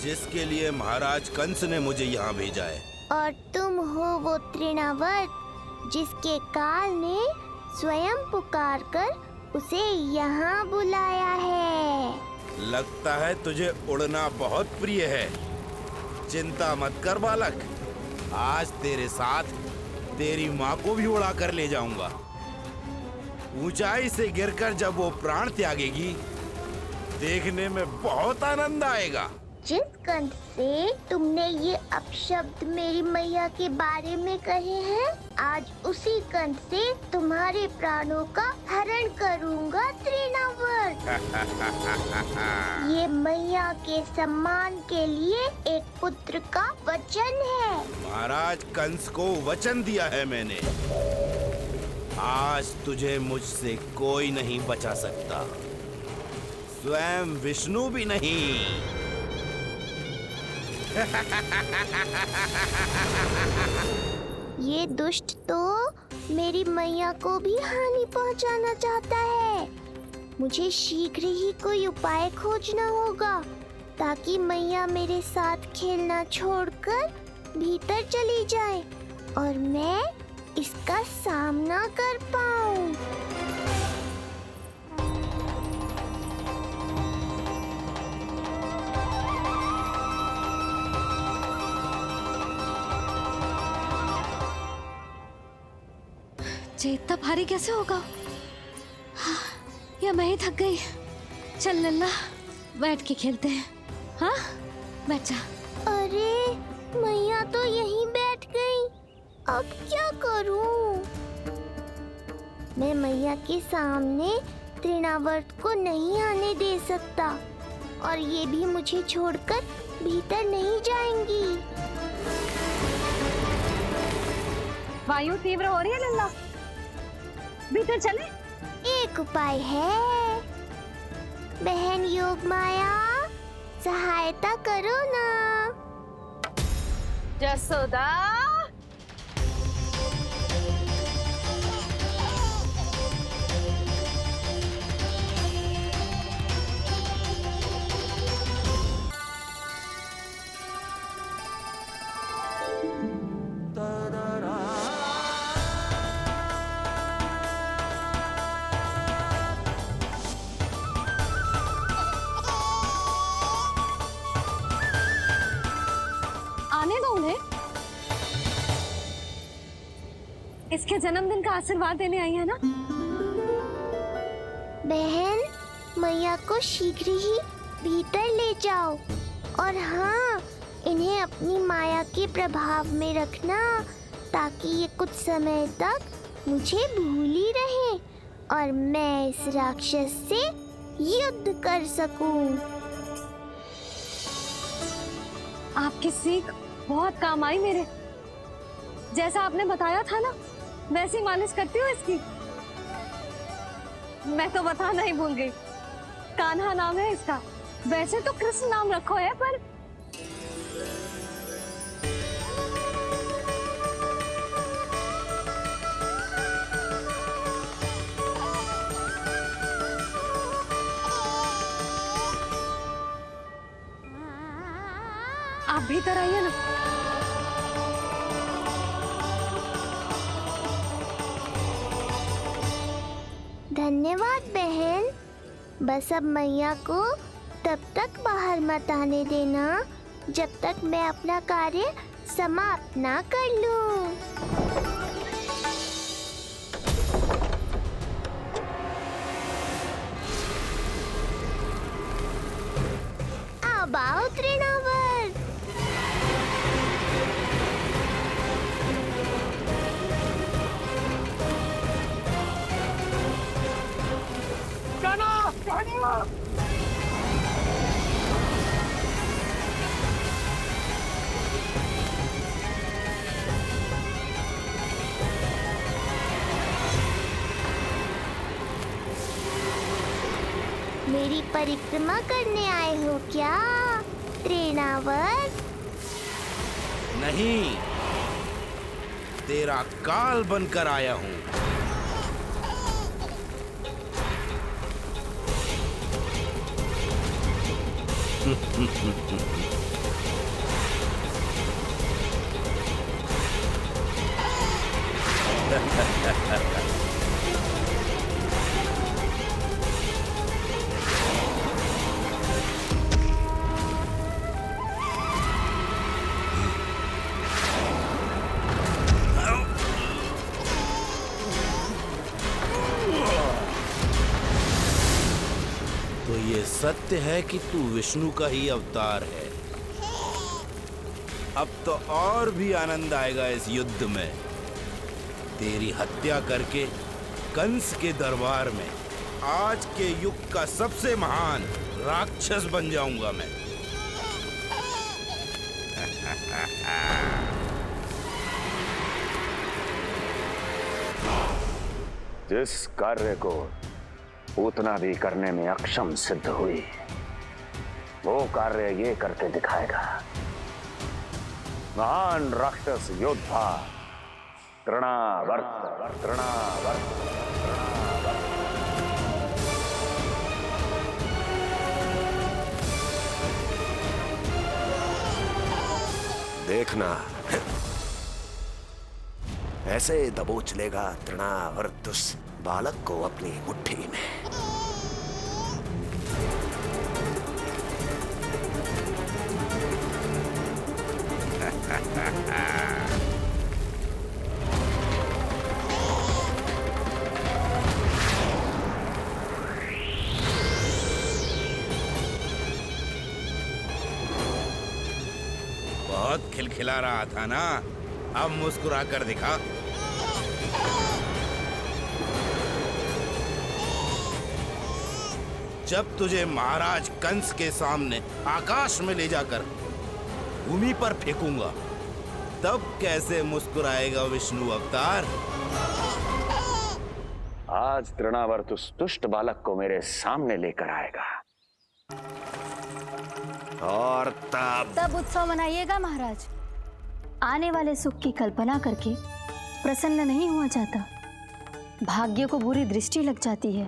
जिसके लिए महाराज कंस ने मुझे यहाँ भेजा है। और तुम हो वो तृणावर्त जिसके काल ने स्वयं पुकार कर उसे यहाँ बुलाया है। लगता है तुझे उड़ना बहुत प्रिय है। चिंता मत कर बालक, आज तेरे साथ तेरी माँ को भी उड़ा कर ले जाऊंगा। ऊंचाई से गिरकर जब वो प्राण त्यागेगी, देखने में बहुत आनंद आएगा। जिस कंठ से तुमने ये अपशब्द मेरी मैया के बारे में कहे हैं, आज उसी कंठ से तुम्हारे प्राणों का हरण करूंगा तृणावर्त। ये मैया के सम्मान के लिए एक पुत्र का वचन है। महाराज कंस को वचन दिया है मैंने। आज तुझे मुझसे कोई नहीं बचा सकता, स्वयं विष्णु भी नहीं। ये दुष्ट तो मेरी मैया को भी हानि पहुंचाना चाहता है। मुझे शीघ्र ही कोई उपाय खोजना होगा ताकि मैया मेरे साथ खेलना छोड़कर भीतर चली जाए और मैं इसका सामना कर पाऊं। ये इतना भारी कैसे होगा? हाँ, या मैं ही थक गई। चल लल्ला, बैठ के खेलते हैं। हाँ बैठ जा। अरे मैया तो यहीं बैठ गई, अब क्या करूं? मैं मैया के सामने तृणावर्त को नहीं आने दे सकता और ये भी मुझे छोड़कर भीतर नहीं जाएंगी। वायु तीव्र हो रही है लल्ला, भीतर चले। एक उपाय है, बहन योग माया सहायता करो ना। जसोदा आने दो उन्हें, इसके जन्मदिन का आशीर्वाद देने आई है ना। बहन मैया को शीघ्र ही भीतर ले जाओ और हाँ, इन्हें अपनी माया के प्रभाव में रखना ताकि ये कुछ समय तक मुझे भूली रहे और मैं इस राक्षस से युद्ध कर सकूं। आपकी सीख बहुत काम आई मेरे। जैसा आपने बताया था ना, वैसी मालिश करती हूँ इसकी। मैं तो बताना ही भूल गई, कान्हा नाम है इसका। वैसे तो कृष्ण नाम रखो है, पर आप भीतर आइए ना। धन्यवाद बहन। बस अब मैया को तब तक बाहर मत आने देना जब तक मैं अपना कार्य समाप्त ना कर लूं। अब आओ तृणावर्त। मेरी परिक्रमा करने आए हो क्या तृणावर्त? नहीं, तेरा काल बनकर आया हूं। तो ये सत्य है कि तू विष्णु का ही अवतार है। अब तो और भी आनंद आएगा इस युद्ध में। तेरी हत्या करके कंस के दरबार में आज के युग का सबसे महान राक्षस बन जाऊंगा मैं। जिस कार्य को उतना भी करने में अक्षम सिद्ध हुई, वो कार्य ये करके दिखाएगा। महान राक्षस योद्धा तृणावर्त। देखना, ऐसे दबोच लेगा तृणावर्त उस बालक को अपनी मुट्ठी में। बहुत खिलखिला रहा था ना, अब मुस्कुरा कर दिखा। जब तुझे महाराज कंस के सामने आकाश में ले जाकर भूमि पर फेंकूंगा, तब कैसे मुस्कुराएगा विष्णु अवतार? आज तृणावर्त उस दुष्ट बालक को मेरे सामने लेकर आएगा और तब उत्सव मनाइएगा महाराज। आने वाले सुख की कल्पना करके प्रसन्न नहीं हुआ जाता, भाग्य को बुरी दृष्टि लग जाती है।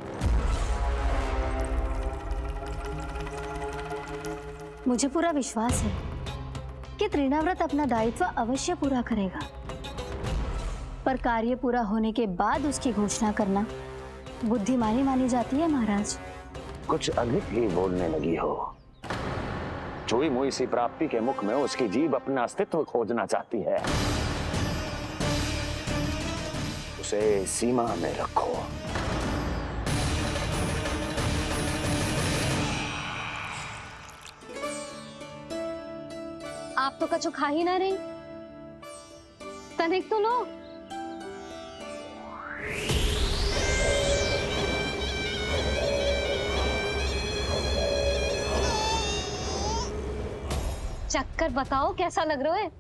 मुझे पूरा विश्वास है कि तृणाव्रत अपना दायित्व अवश्य पूरा करेगा, पर कार्य पूरा होने के बाद उसकी घोषणा करना बुद्धिमानी मानी जाती है महाराज। कुछ अधिक ही बोलने लगी हो। चुई मुई सी प्राप्ति के मुख में उसकी जीभ अपना अस्तित्व खोजना चाहती है। उसे सीमा में रखो। आप तो कछु खा ही ना रही, तनिक तो लो। चक्कर बताओ कैसा लग रहा है?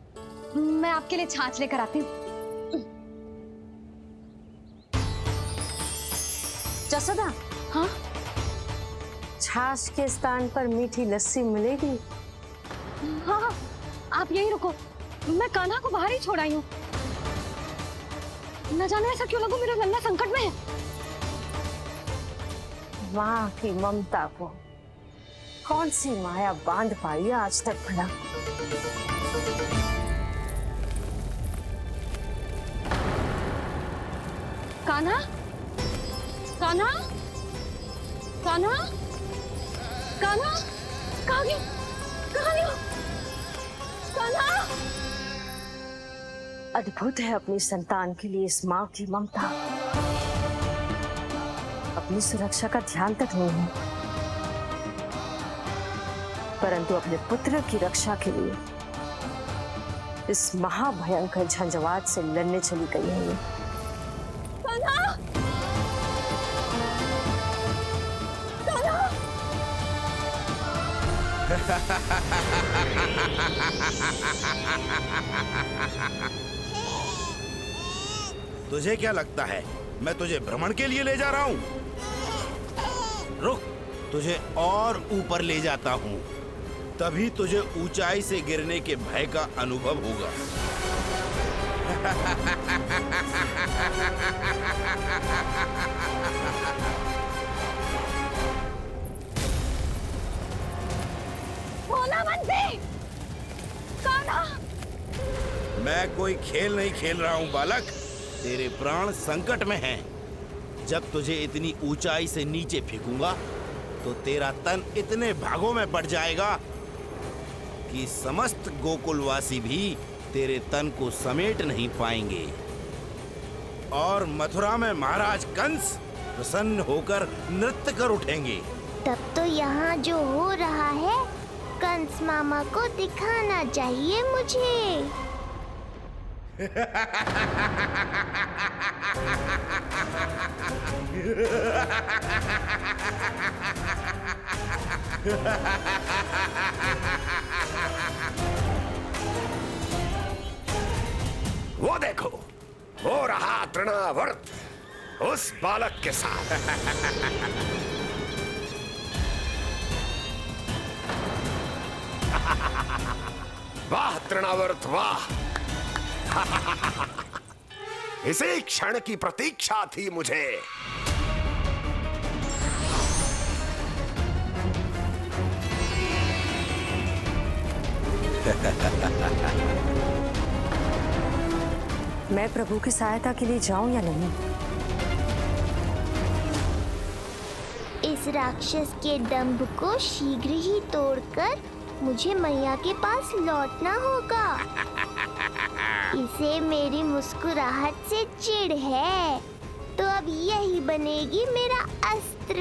मैं आपके लिए छाछ लेकर आती हूँ। जसोदा, हाँ? छाछ के स्थान पर मीठी लस्सी मिलेगी। हाँ हाँ, आप यही रुको, मैं कान्हा को बाहर ही छोड़ आई हूँ। न जाने ऐसा क्यों लगो मेरा लल्ला संकट में है। माँ की ममता को कौन सी माया बांध पाई है आज तक भला? कान्हा, कान्हा, कान्हा, कान्हा, कहाँ गई? कहाँ गई? कान्हा! अद्भुत है अपनी संतान के लिए इस माँ की ममता। अपनी सुरक्षा का ध्यान तक नहीं है, परंतु अपने पुत्र की रक्षा के लिए इस महाभयंकर झंझावात से लड़ने चली गई है। कान्हा! कान्हा! तुझे क्या लगता है मैं तुझे भ्रमण के लिए ले जा रहा हूँ? रुक, तुझे और ऊपर ले जाता हूँ, तभी तुझे ऊंचाई से गिरने के भय का अनुभव होगा। भोला बंसी! कान्हा! मैं कोई खेल नहीं खेल रहा हूँ बालक, तेरे प्राण संकट में हैं। जब तुझे इतनी ऊंचाई से नीचे फेंकूंगा तो तेरा तन इतने भागों में बढ़ जाएगा कि समस्त गोकुलवासी भी तेरे तन को समेट नहीं पाएंगे और मथुरा में महाराज कंस प्रसन्न होकर नृत्य कर उठेंगे। तब तो यहाँ जो हो रहा है कंस मामा को दिखाना चाहिए मुझे। वो देखो, हो रहा तृणावर्त उस बालक के साथ। वाह तृणावर्त वाह! इसी क्षण की प्रतीक्षा थी मुझे। मैं प्रभु की सहायता के लिए जाऊं या नहीं? इस राक्षस के दंभ को शीघ्र ही तोड़कर मुझे मैया के पास लौटना होगा। इसे मेरी मुस्कुराहट से चिढ़ है, तो अब यही बनेगी मेरा अस्त्र।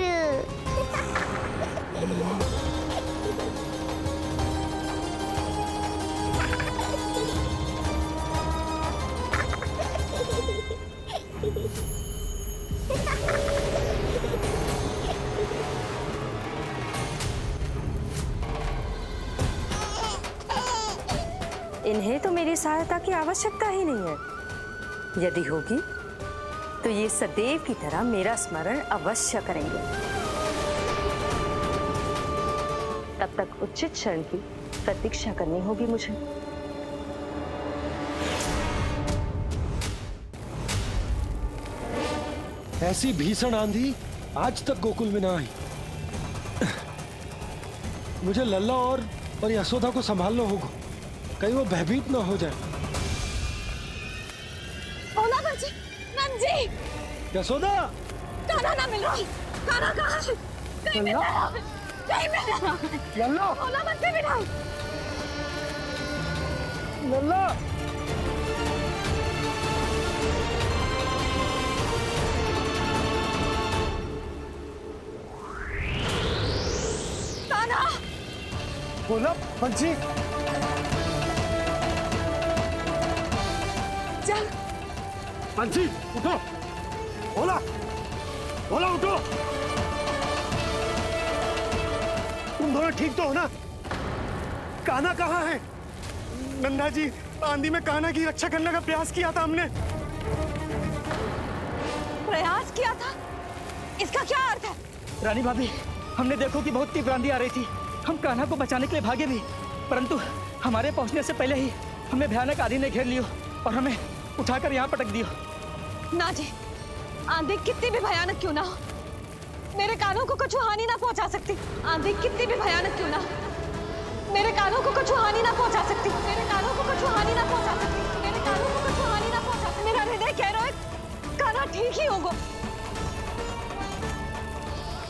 इन्हें तो मेरी सहायता की आवश्यकता ही नहीं है। यदि होगी तो ये सदैव की तरह मेरा स्मरण अवश्य करेंगे। तब तक उचित क्षण की प्रतीक्षा करनी होगी मुझे। ऐसी भीषण आंधी आज तक गोकुल में ना आई। मुझे लल्ला और यशोदा को संभालना होगा, कहीं वो भयभीत ना हो जाए। ओला बच्ची, नंजी, यशोदा, कान्हा ना मिल रहा। कान्हा कहाँ है? कहीं मिल रहा है? कहीं मिल रहा है? लल्ला, ओला बच्ची मिला। लल्ला, कान्हा, बोला पंछी। चल पंछी उठो। बोला, बोला उठो। तुम दोनों ठीक तो हो ना? कान्हा कहाँ है? नंदा जी, आंधी में कान्हा की रक्षा करने का प्रयास किया था हमने। प्रयास किया था? इसका क्या अर्थ है? रानी भाभी, हमने देखो कि बहुत तीव्र आंधी आ रही थी। हम कान्हा को बचाने के लिए भागे भी, परंतु हमारे पहुंचने से पहले ही हमें भयानक आंधी ने घेर लियो और हमें उठाकर यहाँ पटक दियो। ना जी, आंधी कितनी भी भयानक क्यों ना हो, मेरे कानों को कुछ हानि ना पहुंचा सकती। आंधी कितनी भी भयानक क्यों ना हो, मेरे कानों को कुछ हानि ना पहुंचा सकती। मेरे कानों को कुछ हानि ना पहुंचा सकती। मेरे कानों को कुछ हानि ना पहुंचा सकती। मेरा हृदय कह रहा है कान्हा ठीक ही होगा,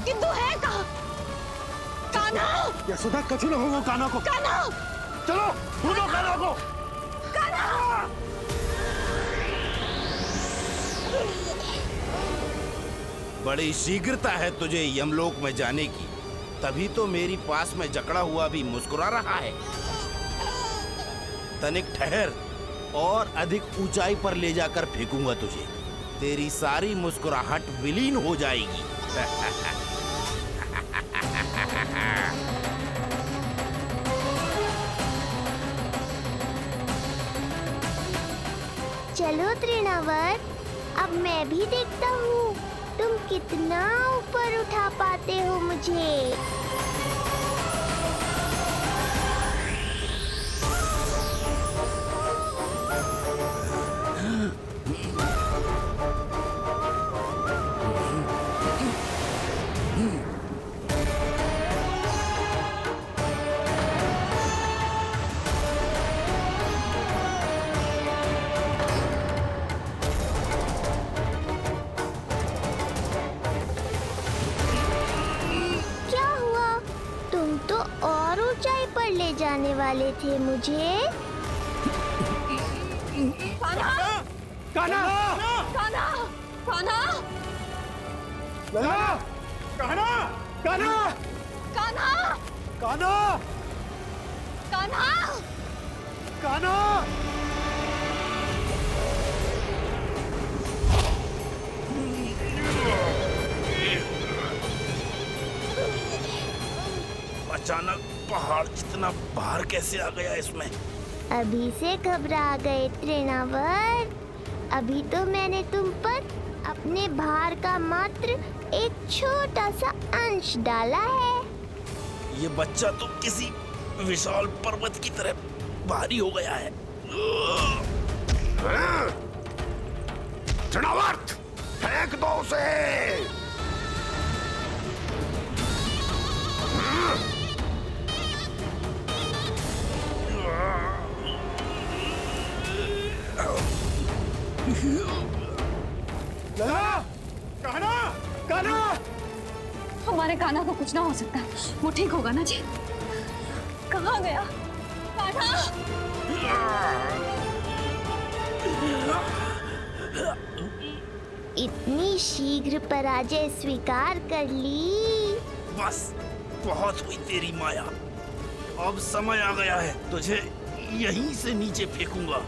किंतु है कहाँ कान्हा? यशोदा, कछु न होगा कान्हा को। कान्हा, चलो ढूंढो कान्हा को। कान्हा, बड़ी शीघ्रता है तुझे यमलोक में जाने की, तभी तो मेरी पास में जकड़ा हुआ भी मुस्कुरा रहा है। तनिक ठहर, और अधिक ऊंचाई पर ले जाकर फेंकूंगा तुझे। तेरी सारी मुस्कुराहट विलीन हो जाएगी। चलो तृणावर, अब मैं भी देखता हूँ तुम कितना ऊपर उठा पाते हो मुझे। और ऊंचाई पर ले जाने वाले थे मुझे। कान्हा, कान्हा, कान्हा, कान्हा, लल्ला, कान्हा, कान्हा, कान्हा, कान्हा, कान्हा, कान्हा। अचानक पहाड़ जितना भार कैसे आ गया इसमें? अभी से घबरा गए तृणावर। अभी तो मैंने तुम पर अपने भार का मात्र एक छोटा सा अंश डाला है। ये बच्चा तो किसी विशाल पर्वत की तरह भारी हो गया है। तृणावर्त, फेंक दो उसे। कान्हा, कान्हा, हमारे कान्हा को कुछ ना हो सकता, वो ठीक होगा ना जी? कहाँ गया कान्हा? इतनी शीघ्र पराजय स्वीकार कर ली। बस बहुत हुई तेरी माया। अब समय आ गया है, तुझे यहीं से नीचे फेंकूंगा।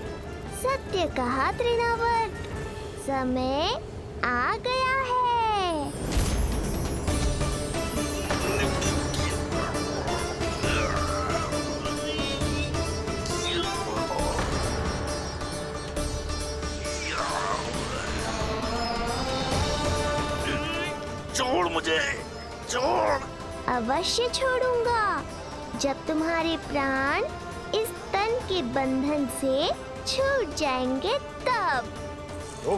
सत्य कहा तृणावर्त, समय आ गया है। छोड़ मुझे, छोड़। अवश्य छोड़ूंगा जब तुम्हारे प्राण इस तन के बंधन से छूट जाएंगे तब। वो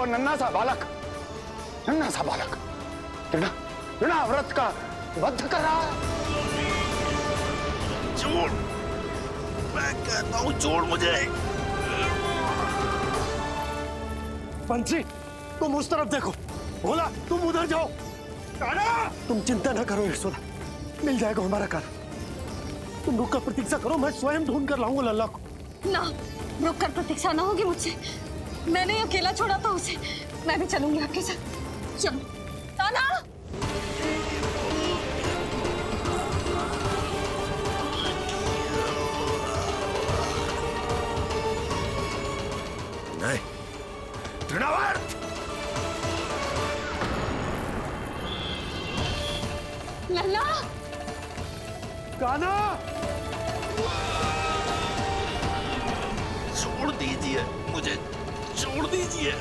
नन्हा सा बालक बिना व्रत का वध कर रहा है। छोड़, मैं कहता हूँ छोड़ मुझे। पंछी, तुम उस तरफ देखो। भोला, तुम उधर जाओ। कान्हा, तुम चिंता न करो यशोदा, मिल जाएगा हमारा कान्हा। तुम रुक कर प्रतीक्षा करो, मैं स्वयं ढूंढ कर लाऊंगा लल्ला को। ना, रुक कर प्रतीक्षा ना होगी मुझसे। मैंने अकेला छोड़ा था उसे, मैं भी चलूंगी आपके साथ। चलो कान्हा। नहीं, तृणावर्त। लल्ला, कान्हा, छोड़ दीजिए मुझे, छोड़ दीजिए।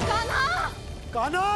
कान्हा, कान्हा।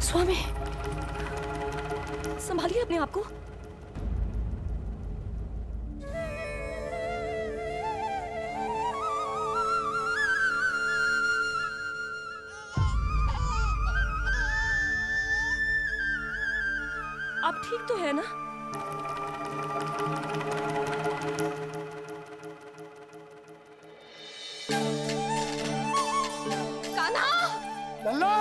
स्वामी, संभालिए अपने आप को। आप ठीक तो है ना? कान्हा, लल्ला,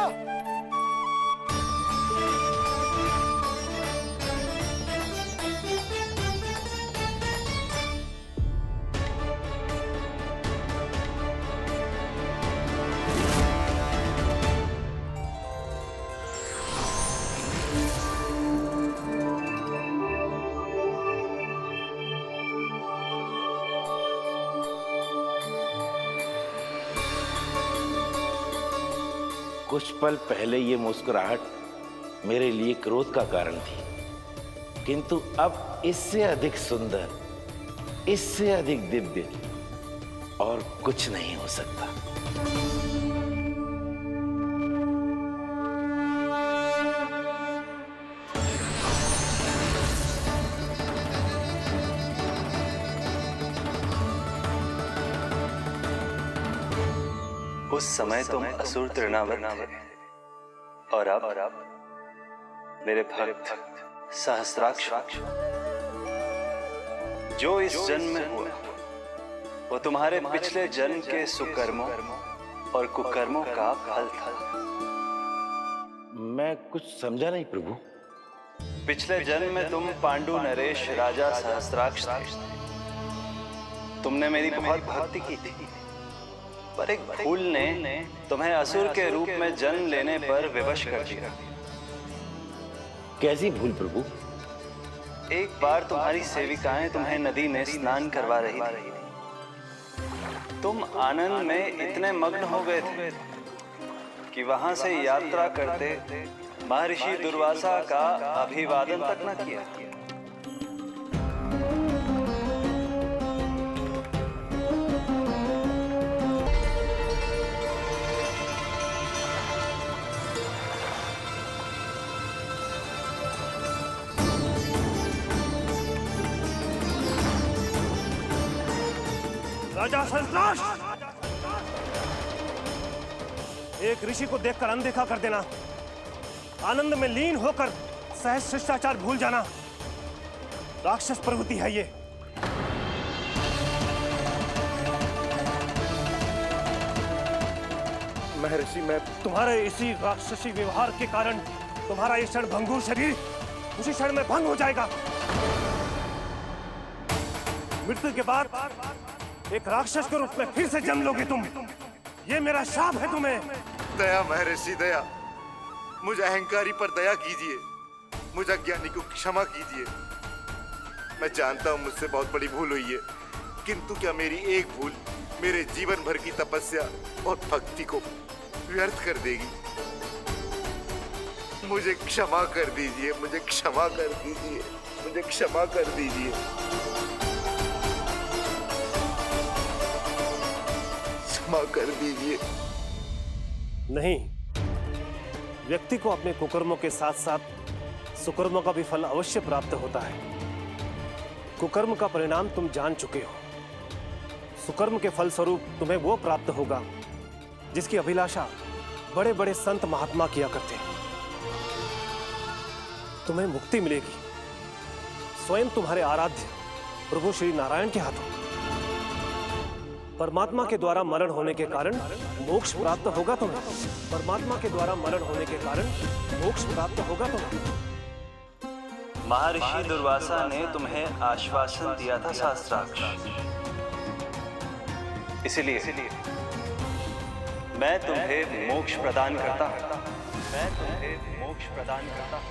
कुछ पल पहले ये मुस्कुराहट मेरे लिए क्रोध का कारण थी, किंतु अब इससे अधिक सुंदर, इससे अधिक दिव्य और कुछ नहीं हो सकता। उस समय तुम असुर तृणावर्त थे और अब मेरे भक्त सहस्त्राक्ष। जो इस जन्म में हुआ वो तुम्हारे पिछले जन्म के सुकर्मों और कुकर्मों का फल था। मैं कुछ समझा नहीं प्रभु। पिछले जन्म में तुम पांडु नरेश राजा सहस्त्राक्ष थे। तुमने मेरी बहुत भक्ति की थी, पर एक भूल ने तुम्हें असुर के रूप में जन्म लेने पर विवश कर दिया। कैसी भूल प्रभु? एक बार तुम्हारी सेविकाएं तुम्हें नदी में स्नान करवा रही थी। तुम आनंद में इतने मग्न हो गए थे कि वहां से यात्रा करते महर्षि दुर्वासा का अभिवादन तक न किया। राजा सहस्त्राक्ष, एक ऋषि को देखकर अनदेखा कर देना, आनंद में लीन होकर सहज शिष्टाचार भूल जाना, राक्षस प्रवृत्ति है ये। महर्षि, मैं तुम्हारे इसी राक्षसी व्यवहार के कारण तुम्हारा ये क्षणभंगुर शरीर उसी क्षण में भंग हो जाएगा। मृत्यु के बाद एक राक्षस के रूप में फिर से जन्म लोगे तुम। ये मेरा शाप है तुम्हें। दया महर्षि, दया। मुझ अहंकारी पर दया कीजिए, मुझ अज्ञानी को क्षमा कीजिए। मैं जानता हूँ मुझसे बहुत बड़ी भूल हुई है, किंतु क्या मेरी एक भूल मेरे जीवन भर की तपस्या और भक्ति को व्यर्थ कर देगी? मुझे क्षमा कर दीजिए, मुझे क्षमा कर दीजिए, मुझे क्षमा कर दीजिए। क्षमा कर दीजिए। नहीं, व्यक्ति को अपने कुकर्मों के साथ साथ सुकर्मों का भी फल अवश्य प्राप्त होता है। कुकर्म का परिणाम तुम जान चुके हो। सुकर्म के फल स्वरूप तुम्हें वो प्राप्त होगा जिसकी अभिलाषा बड़े बड़े संत महात्मा किया करते हैं। तुम्हें मुक्ति मिलेगी स्वयं तुम्हारे आराध्य प्रभु श्री नारायण के हाथों। परमात्मा के द्वारा मरण होने के कारण मोक्ष प्राप्त होगा तुम्हें। परमात्मा के द्वारा मरण होने के कारण मोक्ष प्राप्त होगा तुम्हें। महर्षि दुर्वासा ने तुम्हें आश्वासन दिया था सहस्त्राक्ष, इसलिए मैं तुम्हें मोक्ष प्रदान करता हूं। मैं तुम्हें मोक्ष प्रदान करता हूं।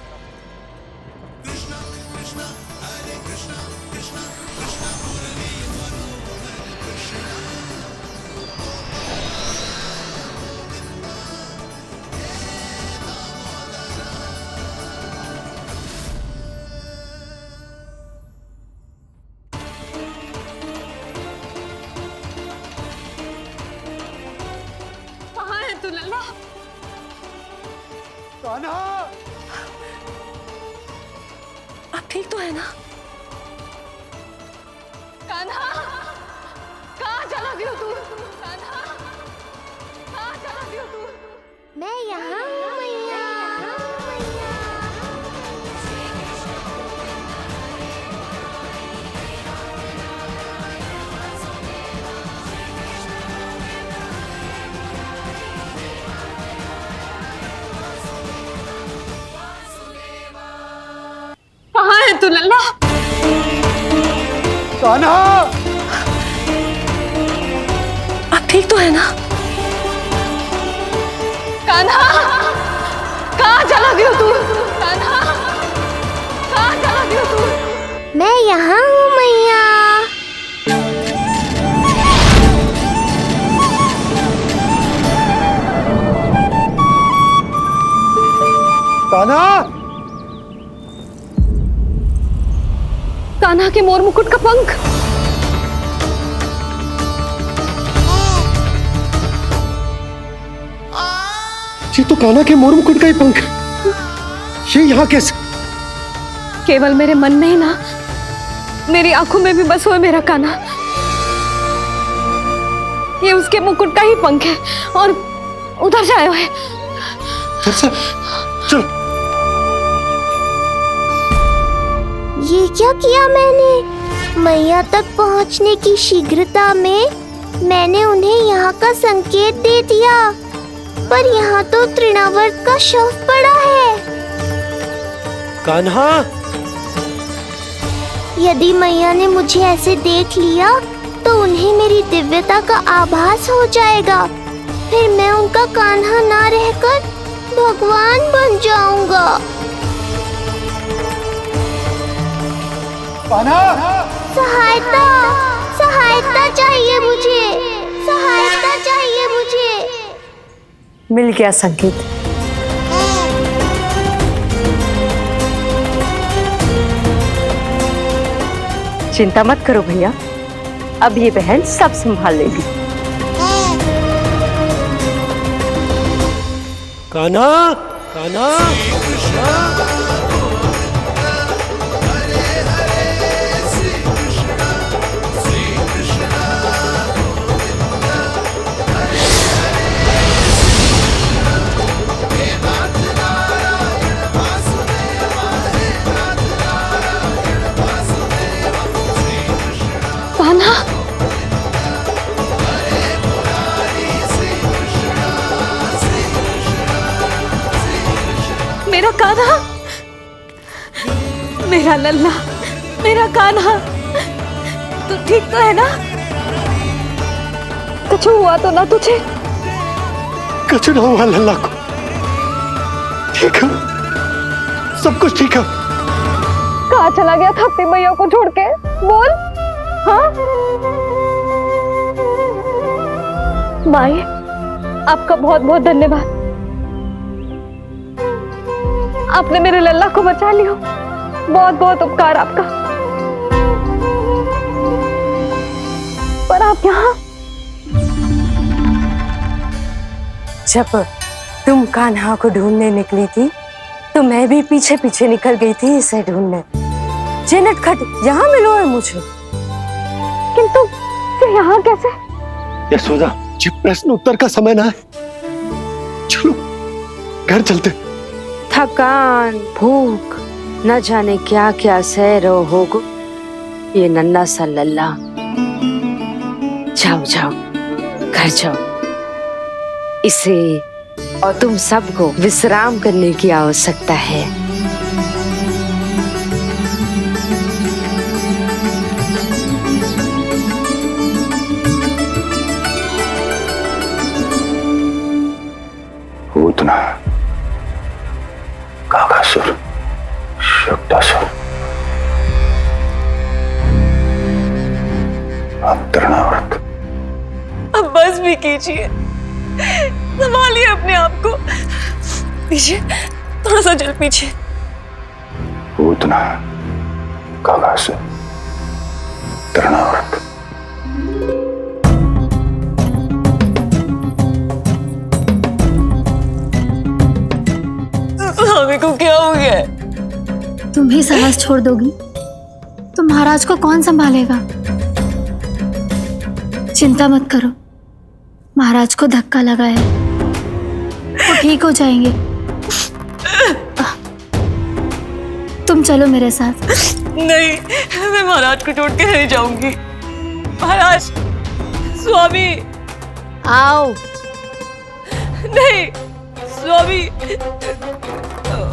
कृष्णा कृष्णा हरे कृष्णा कृष्णा कृष्णा मुरली मनोहर कृष्णा। कहाँ है तू लल्ला? कान्हा! आप ठीक तो है ना? कान्हा, कहाँ चला गया तू? कान्हा, कहाँ चला गया तू? मैं यहाँ हूँ मैया। कहाँ है तू लल्ला? कान्हा! आप ठीक तो है ना? कान्हा, कहाँ चला गया तू? कान्हा, कहाँ चला गया तू? मैं यहाँ हूँ मैया। कान्हा! कान्हा के मोर मुकुट का पंख। ये तो कान्हा के मोर मुकुट का ही पंख। ये यहाँ कैसे? केवल मेरे मन में ही ना, मेरी आंखों में भी बस हुए मेरा कान्हा। ये उसके मुकुट का ही पंख है और उधर से आया है। चलो। ये क्या किया मैंने? मैया तक पहुंचने की शीघ्रता में मैंने उन्हें यहाँ का संकेत दे दिया, पर यहाँ तो तृणावर्त का शव पड़ा है। कान्हा! यदि मैया ने मुझे ऐसे देख लिया तो उन्हें मेरी दिव्यता का आभास हो जाएगा। फिर मैं उनका कान्हा ना रहकर भगवान बन जाऊंगा। सहायता, सहायता चाहिए मुझे, सहायता चाहिए मुझे। मिल गया संकेत। चिंता मत करो भैया, अब ये बहन सब संभाल लेगी। कान्हा! कान्हा! मेरा कान्हा, मेरा लल्ला, मेरा कान्हा, तू ठीक तो है ना? कुछ हुआ तो ना तुझे? कुछ ना हुआ लल्ला को, ठीक है, सब कुछ ठीक है। कहाँ चला गया था अपनी मैया को छोड़ के? बोल। हाँ माई, आपका बहुत बहुत धन्यवाद। आपने मेरे लल्ला को बचा लिया, बहुत बहुत उपकार आपका। पर आप यहाँ? जब तुम कान्हा को ढूंढने निकली थी तो मैं भी पीछे पीछे निकल गई थी इसे ढूंढने। जे नटखट यहाँ मिलो है मुझे। किंतु ये यहाँ कैसे? यशोदा, ये प्रश्न उत्तर का समय ना है, चलो घर चलते। थकान, भूख, न जाने क्या क्या सह रहो होगो ये नन्ना सा लल्ला। जाओ जाओ, घर जाओ। इसे और तुम सबको विश्राम करने की आवश्यकता है। पूतना, काकासुर, शक्तासुर, अब तृणाव्रत। अब बस भी कीजिए, संभालिए अपने आप को। पीछे, थोड़ा सा चल पीछे। पूतना, काकासुर, तृणाव्रत। स्वामी को क्या हो गया? तुम भी साहस छोड़ दोगी तो महाराज को कौन संभालेगा? चिंता मत करो, महाराज को धक्का लगा है, वो ठीक हो जाएंगे। तुम चलो मेरे साथ। नहीं, मैं महाराज को छोड़ के नहीं जाऊंगी। महाराज, स्वामी, आओ। नहीं, स्वामी,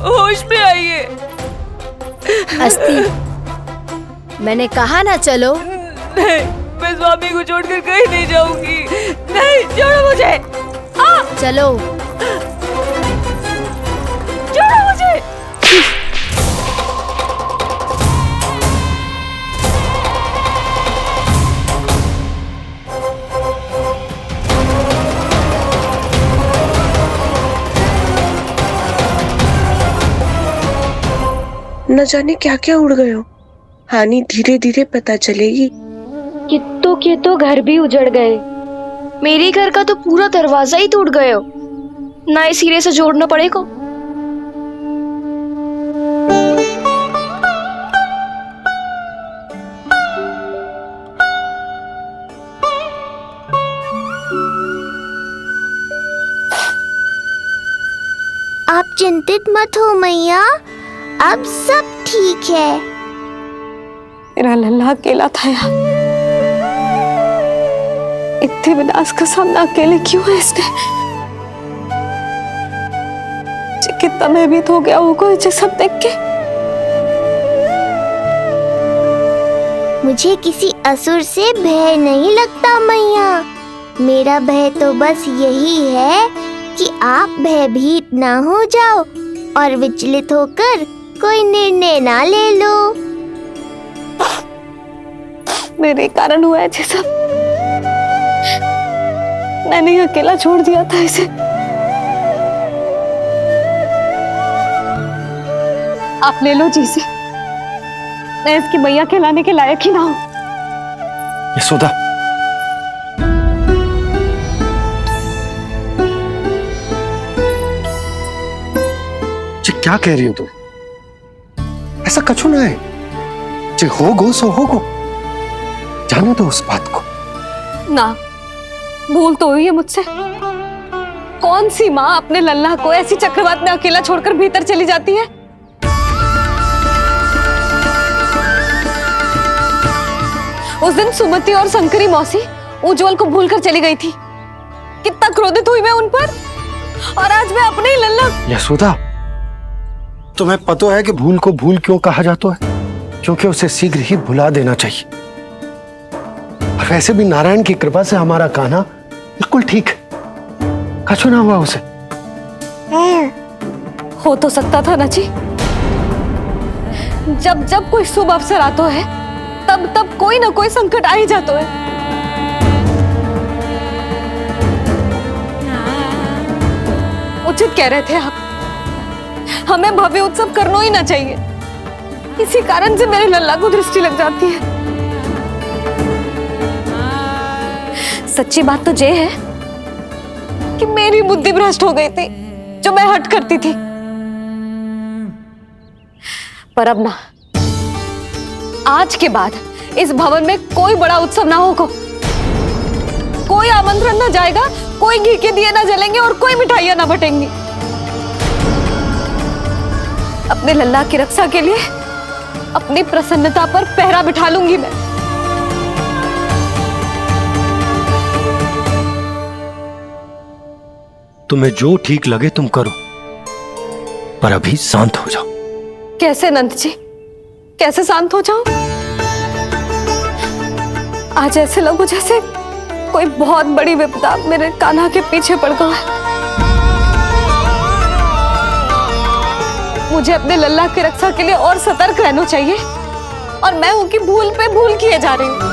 होश में आइए। अस्ति, मैंने कहा ना चलो। नहीं, मैं स्वामी को छोड़कर कहीं नहीं जाऊंगी। नहीं, छोड़ो मुझे। चलो, छोड़ो मुझे। न जाने क्या क्या उड़ गए हो। हानि धीरे धीरे पता चलेगी। कित्तों के तो घर भी उजड़ गए। मेरे घर का तो पूरा दरवाजा ही टूट गए हो। नए सिरे से जोड़ना पड़ेगा। आप चिंतित मत हो मैया, अब सब ठीक है। मेरा लल्ला अकेला था यार। इतने विनाश का सामना अकेले क्यों है इसने? कितना भयभीत हो गया होगा इसे सब देख के। मुझे किसी असुर से भय नहीं लगता मैया। मेरा भय तो बस यही है कि आप भयभीत ना हो जाओ और विचलित होकर कोई निर्णय ना ले लो। मेरे कारण हुआ है ये सब। मैंने अकेला छोड़ दिया था इसे। आप ले लो जी से। मैं इसकी मैया कहलाने के लायक ही ना हूं। यशोदा, ये क्या कह रही हो तुम? ऐसा कछु ना है। जे होगो सो होगो, जाने दो उस बात को। ना, भूल तो हुई है मुझसे। कौन सी माँ अपने लल्ला को ऐसी चक्रवात में अकेला छोड़कर भीतर चली जाती है? उस दिन सुमति और शंकरी मौसी उज्जवल को भूलकर चली गई थी। कितना क्रोधित हुई मैं उन पर। और आज मैं अपने ही लल्ला। यशोदा, तुम्हें पता है कि भूल को भूल क्यों कहा जाता है? क्योंकि उसे शीघ्र ही भुला देना चाहिए। और वैसे भी नारायण की कृपा से हमारा कान्हा बिल्कुल ठीक है, कछु ना हुआ उसे। हो तो सकता था ना जी। जब जब कोई शुभ अवसर आता है तब तब कोई ना कोई संकट आ ही जाता है। उचित कह रहे थे आप, हमें भव्य उत्सव करना ही ना चाहिए। इसी कारण से मेरे लल्ला को दृष्टि लग जाती है। सच्ची बात तो ये है कि मेरी बुद्धि भ्रष्ट हो गई थी, जो मैं हट करती थी। पर अब ना, आज के बाद इस भवन में कोई बड़ा उत्सव ना होगा, कोई आमंत्रण ना जाएगा, कोई घी के दिए ना जलेंगे और कोई मिठाइयां ना बटेंगी। अपने लल्ला की रक्षा के लिए अपनी प्रसन्नता पर पहरा बिठा लूंगी मैं। तुम्हें जो ठीक लगे तुम करो, पर अभी शांत हो जाओ। कैसे नंद जी, कैसे शांत हो जाऊं? आज ऐसे लगो जैसे कोई बहुत बड़ी विपदा मेरे कान्हा के पीछे पड़ गया है। मुझे अपने लल्ला की रक्षा के लिए और सतर्क रहना चाहिए, और मैं उनकी भूल पे भूल किए जा रही हूँ।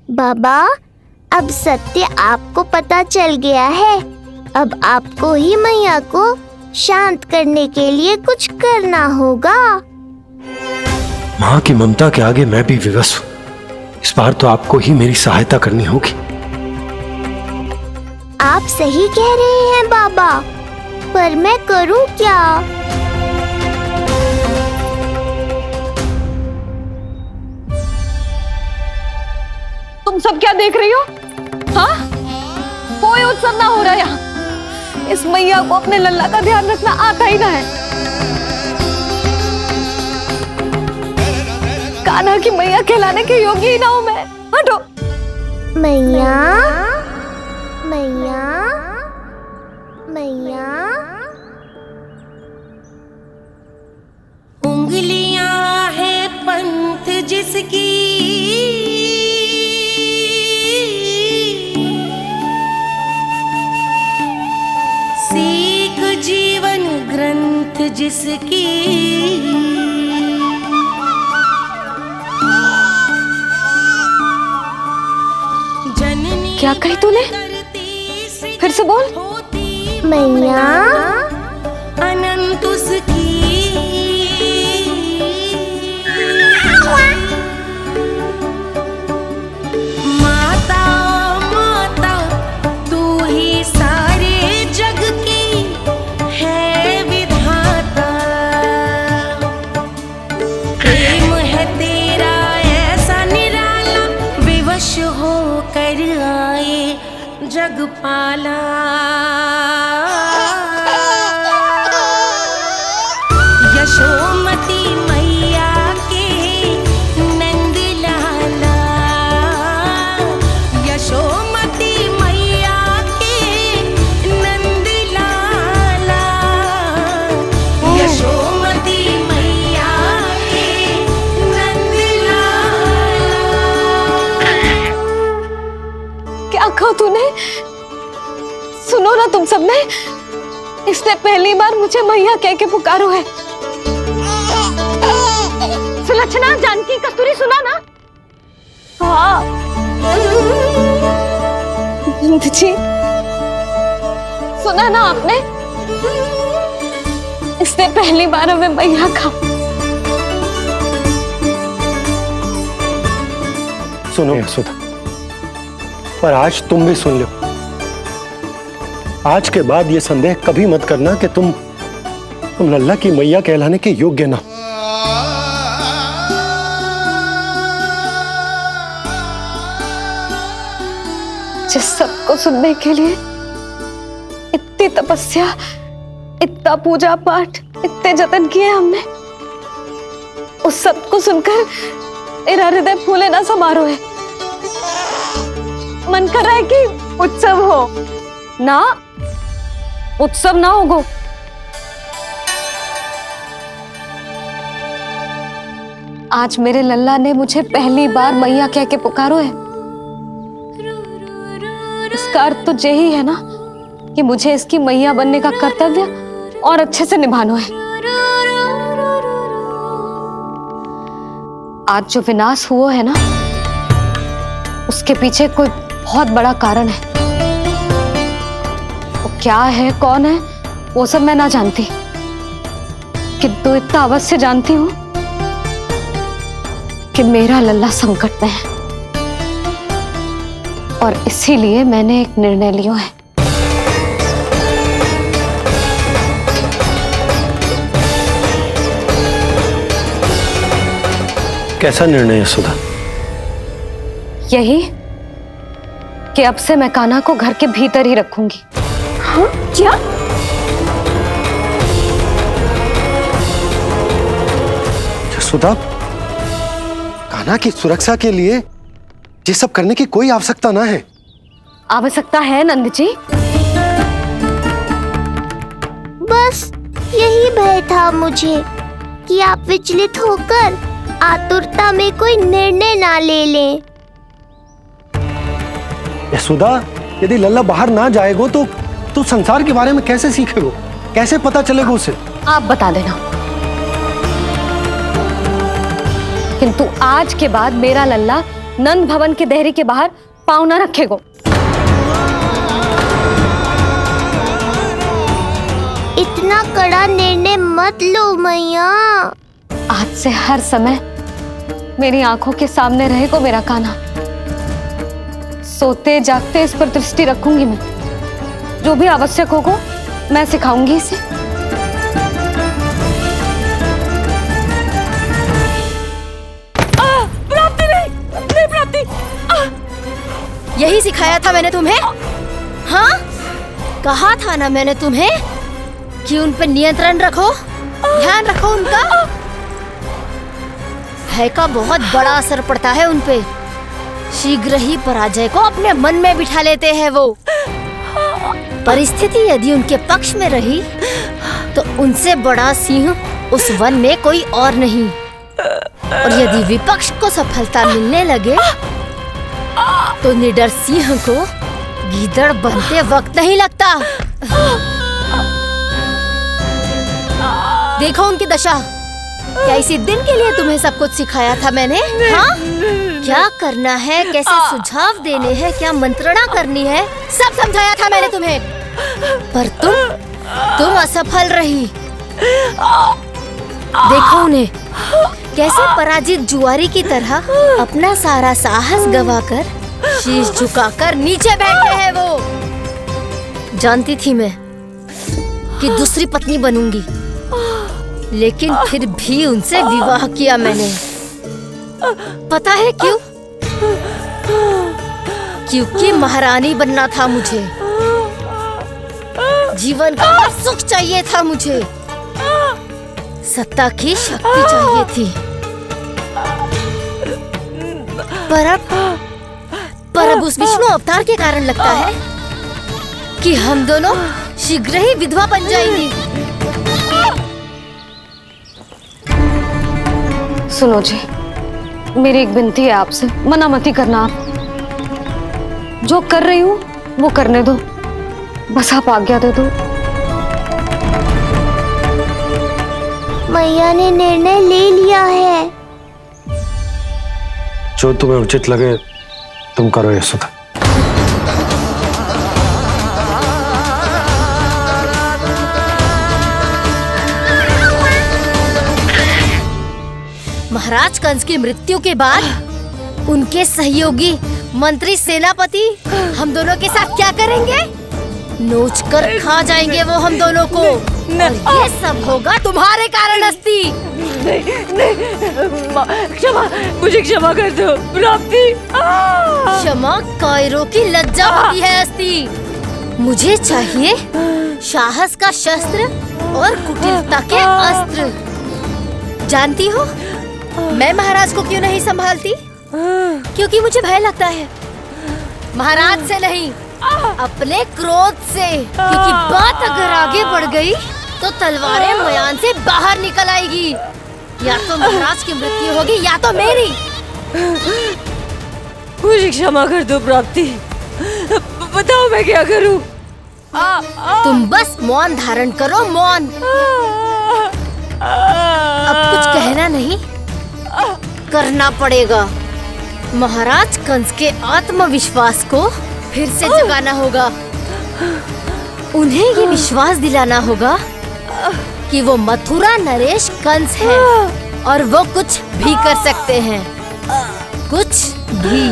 बाबा, अब सत्य आपको पता चल गया है। अब आपको ही मैया को शांत करने के लिए कुछ करना होगा। माँ की ममता के आगे मैं भी विवश हूँ। इस बार तो आपको ही मेरी सहायता करनी होगी। आप सही कह रहे हैं बाबा, पर मैं करूँ क्या? तुम सब क्या देख रही हो? हाँ, कोई उत्सव ना हो रहा यहाँ। इस मैया को अपने लल्ला का ध्यान रखना आता ही ना है। कान्हा की मैया कहलाने के योग्य ही ना हूं मैं। हटो। मैया, मैया, मैया। उंगलियां है पंथ जिसकी, सीख जीवन ग्रंथ जिसकी, क्या कही तूने? फिर से बोल। मैया, अनंत उसकी, माता माता तू ही सारे जग की है विधाता। प्रेम है तेरा ऐसा निराला, विवश होकर आए जग पाला। यशोमती मैया के नंद लाला, यशोमती मैया के नंद लाला, यशोमती मैया के नंद लाला। क्या कहा तूने? सुनो ना तुम सबने, इसने पहली बार मुझे मैया कह के पुकारो है। सुलक्षणा, जानकी, कस्तूरी, सुना ना? हाँ जी, सुना ना आपने? इसने पहली बार हमें मैया कहा। सुनो यशोदा, पर आज तुम भी सुन लो। आज के बाद ये संदेह कभी मत करना कि तुम हम लल्ला की मैया कहलाने के योग्य ना। जिस सबको सुनने के लिए इतनी तपस्या, इतना पूजा पाठ, इतने जतन किए हमने, उस सब को सुनकर मेरा हृदय फूले ना समारोह है। मन कर रहा है कि उत्सव हो ना, उत्सव ना होगो। आज मेरे लल्ला ने मुझे पहली बार मैया कह के पुकारो है। इसका अर्थ तो यही है ना कि मुझे इसकी मैया बनने का कर्तव्य और अच्छे से निभाना है। आज जो विनाश हुआ है ना, उसके पीछे कोई बहुत बड़ा कारण है। वो क्या है, कौन है, वो सब मैं ना जानती, किंतु इतना अवश्य जानती हूँ कि मेरा लल्ला संकट में है, और इसीलिए मैंने एक निर्णय लिया है। कैसा निर्णय है सुधा? यही कि अब से मैं कान्हा को घर के भीतर ही रखूंगी। हाँ? क्या? सुधा, कान्हा की सुरक्षा के लिए ये सब करने की कोई आवश्यकता ना है। आवश्यकता है नंद जी। बस यही भय था मुझे कि आप विचलित होकर आतुरता में कोई निर्णय ना ले लें। सुधा, यदि लल्ला बाहर ना जाएगो तो संसार के बारे में कैसे सीखेगो, कैसे पता चलेगा उसे? आप बता देना। किंतु आज के बाद मेरा लल्ला नंद भवन के देहरी के बाहर पाँव न रखेगो। इतना कड़ा निर्णय मत लो मैया। आज से हर समय मेरी आंखों के सामने रहेगा मेरा कान्हा। सोते जागते इस पर दृष्टि रखूंगी मैं। जो भी आवश्यक होगा मैं सिखाऊंगी इसे। प्राप्ति नहीं प्राप्ति। यही सिखाया था मैंने तुम्हें। हाँ, कहा था ना मैंने तुम्हें कि उन पर नियंत्रण रखो, ध्यान रखो उनका। भय का बहुत बड़ा असर पड़ता है उन पे। शीघ्र ही पराजय को अपने मन में बिठा लेते हैं वो। परिस्थिति यदि उनके पक्ष में रही तो उनसे बड़ा सिंह उस वन में कोई और नहीं। और यदि विपक्ष को सफलता मिलने लगे तो निडर सिंह को गीदड़ बनते वक्त नहीं लगता। देखो उनकी दशा। क्या इसी दिन के लिए तुम्हें सब कुछ सिखाया था मैंने? हाँ? क्या करना है, कैसे सुझाव देने हैं, क्या मंत्रणा करनी है, सब समझाया था मैंने तुम्हें। पर तुम असफल रही। देखो उन्हें, कैसे पराजित जुआरी की तरह अपना सारा साहस गवाकर शीश झुकाकर नीचे बैठे हैं वो। जानती थी मैं कि दूसरी पत्नी बनूंगी, लेकिन फिर भी उनसे विवाह किया मैंने। पता है क्यों? क्योंकि महारानी बनना था मुझे। जीवन का हर सुख चाहिए था मुझे। सत्ता की शक्ति चाहिए थी। पर अब उस विष्णु अवतार के कारण लगता है कि हम दोनों शीघ्र ही विधवा बन जाएंगी। सुनो जी, मेरी एक विनती है आपसे, मना मत ही करना। आप जो कर रही हूँ वो करने दो, बस आप आज्ञा दे दो। मैया ने निर्णय ले लिया है। जो तुम्हें उचित लगे तुम करो यशोदा। महाराज कंस की मृत्यु के बाद उनके सहयोगी मंत्री सेनापति हम दोनों के साथ क्या करेंगे? नोच कर खा जाएंगे वो हम दोनों को। और ये सब होगा तुम्हारे कारण अस्ती। क्षमा, मुझे क्षमा कर दो प्राप्ति। क्षमा कायरों की लज्जा होती है अस्ती। मुझे चाहिए साहस का शस्त्र और कुटिलता के अस्त्र। जानती हो मैं महाराज को क्यों नहीं संभालती? क्योंकि मुझे भय लगता है। महाराज से नहीं, अपने क्रोध से। क्योंकि बात अगर आगे बढ़ गई तो तलवारें मयान से बाहर निकल आएगी। या तो महाराज की मृत्यु होगी या तो मेरी। मुझे क्षमा कर दो प्राप्ति। बताओ मैं क्या करूं? तुम बस मौन धारण करो, मौन। अब कुछ कहना नहीं, करना पड़ेगा। महाराज कंस के आत्मविश्वास को फिर से जगाना होगा। उन्हें ये विश्वास दिलाना होगा कि वो मथुरा नरेश कंस है और वो कुछ भी कर सकते हैं, कुछ भी।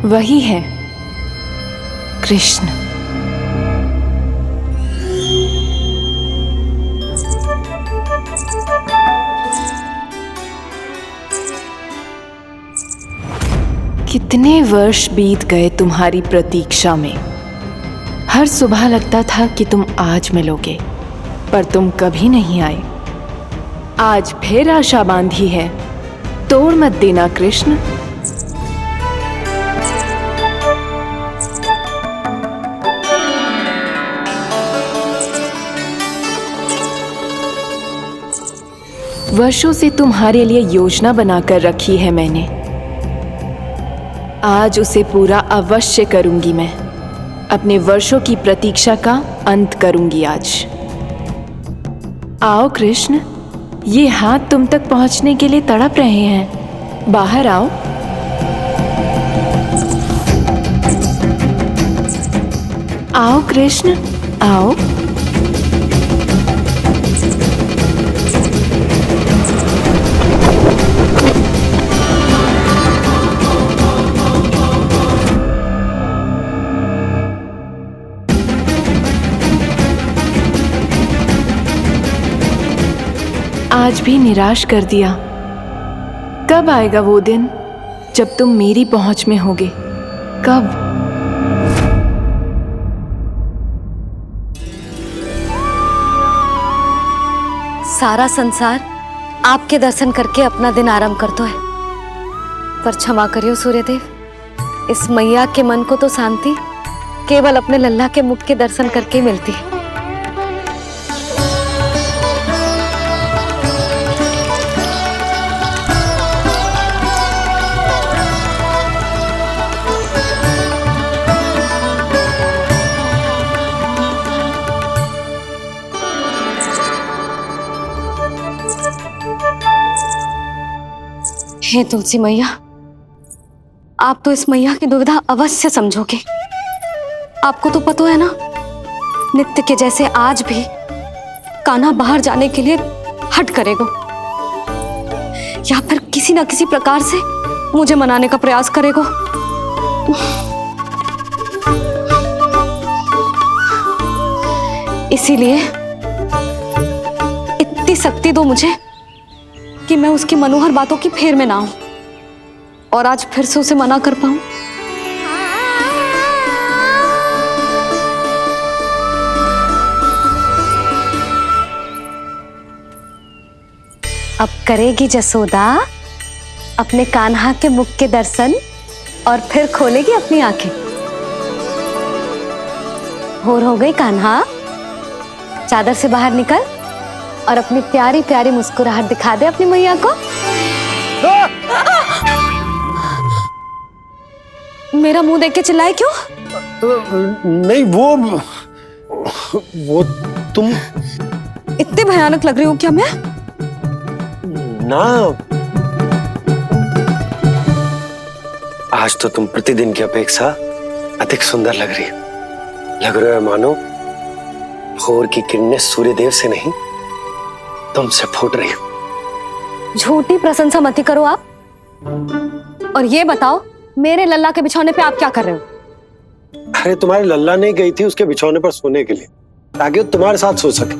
वही है कृष्ण। कितने वर्ष बीत गए तुम्हारी प्रतीक्षा में। हर सुबह लगता था कि तुम आज मिलोगे, पर तुम कभी नहीं आए। आज फिर आशा बांधी है, तोड़ मत देना कृष्ण। वर्षों से तुम्हारे लिए योजना बनाकर रखी है मैंने। आज उसे पूरा अवश्य करूंगी मैं। अपने वर्षों की प्रतीक्षा का अंत करूंगी आज। आओ कृष्ण, ये हाथ तुम तक पहुंचने के लिए तड़प रहे हैं। बाहर आओ। आओ कृष्ण, आओ। आज भी निराश कर दिया। कब आएगा वो दिन जब तुम मेरी पहुंच में होगे? कब? सारा संसार आपके दर्शन करके अपना दिन आरंभ करता है, पर क्षमा करियो सूर्यदेव, इस मैया के मन को तो शांति केवल अपने लल्ला के मुख के दर्शन करके मिलती है। हे तुलसी मैया, आप तो इस मैया की दुविधा अवश्य समझोगे। आपको तो पता है ना, नित्य के जैसे आज भी कान्हा बाहर जाने के लिए हट करेगा, या फिर किसी ना किसी प्रकार से मुझे मनाने का प्रयास करेगा। इसीलिए इतनी शक्ति दो मुझे कि मैं उसकी मनोहर बातों की फेर में ना आऊं और आज फिर से उसे मना कर पाऊं। अब करेगी जसोदा अपने कान्हा के मुख के दर्शन और फिर खोलेगी अपनी आंखें। भोर हो गई कान्हा, चादर से बाहर निकल और अपनी प्यारी प्यारी मुस्कुराहट दिखा दे अपनी मैया को। मेरा मुंह देख के चिल्लाए क्यों? नहीं वो तुम इतने भयानक लग रही हूँ क्या मैं? ना, आज तो तुम प्रतिदिन की अपेक्षा अधिक सुंदर लग रही हो। लग रहा है मानो भोर की किरणें सूर्यदेव से नहीं तुमसे फूट रही हो। झूठी प्रशंसा मत करो आप। और ये बताओ मेरे लल्ला के बिछौने पे आप क्या कर रहे हो? अरे तुम्हारे लल्ला नहीं गई थी उसके बिछौने पर सोने के लिए ताकि वो तुम्हारे साथ सो सके।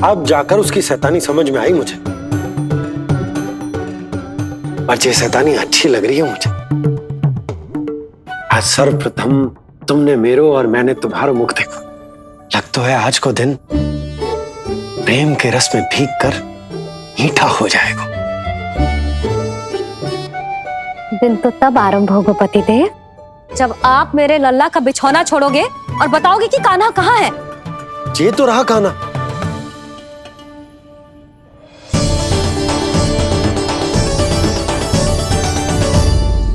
अब जाकर उसकी शैतानी समझ में आई मुझे, और ये शैतानी अच्छी लग रही है मुझे। आज सर्वप्रथम तुमने मेरो और मैंने तुम्हारा मुख देखा। लग तो है आज को दिन प्रेम के रस में भीग कर मीठा हो जाएगा। दिन तो तब आरंभ होगा पतिदेव जब आप मेरे लल्ला का बिछौना छोड़ोगे और बताओगे कि कान्हा कहाँ है। ये तो रहा कान्हा,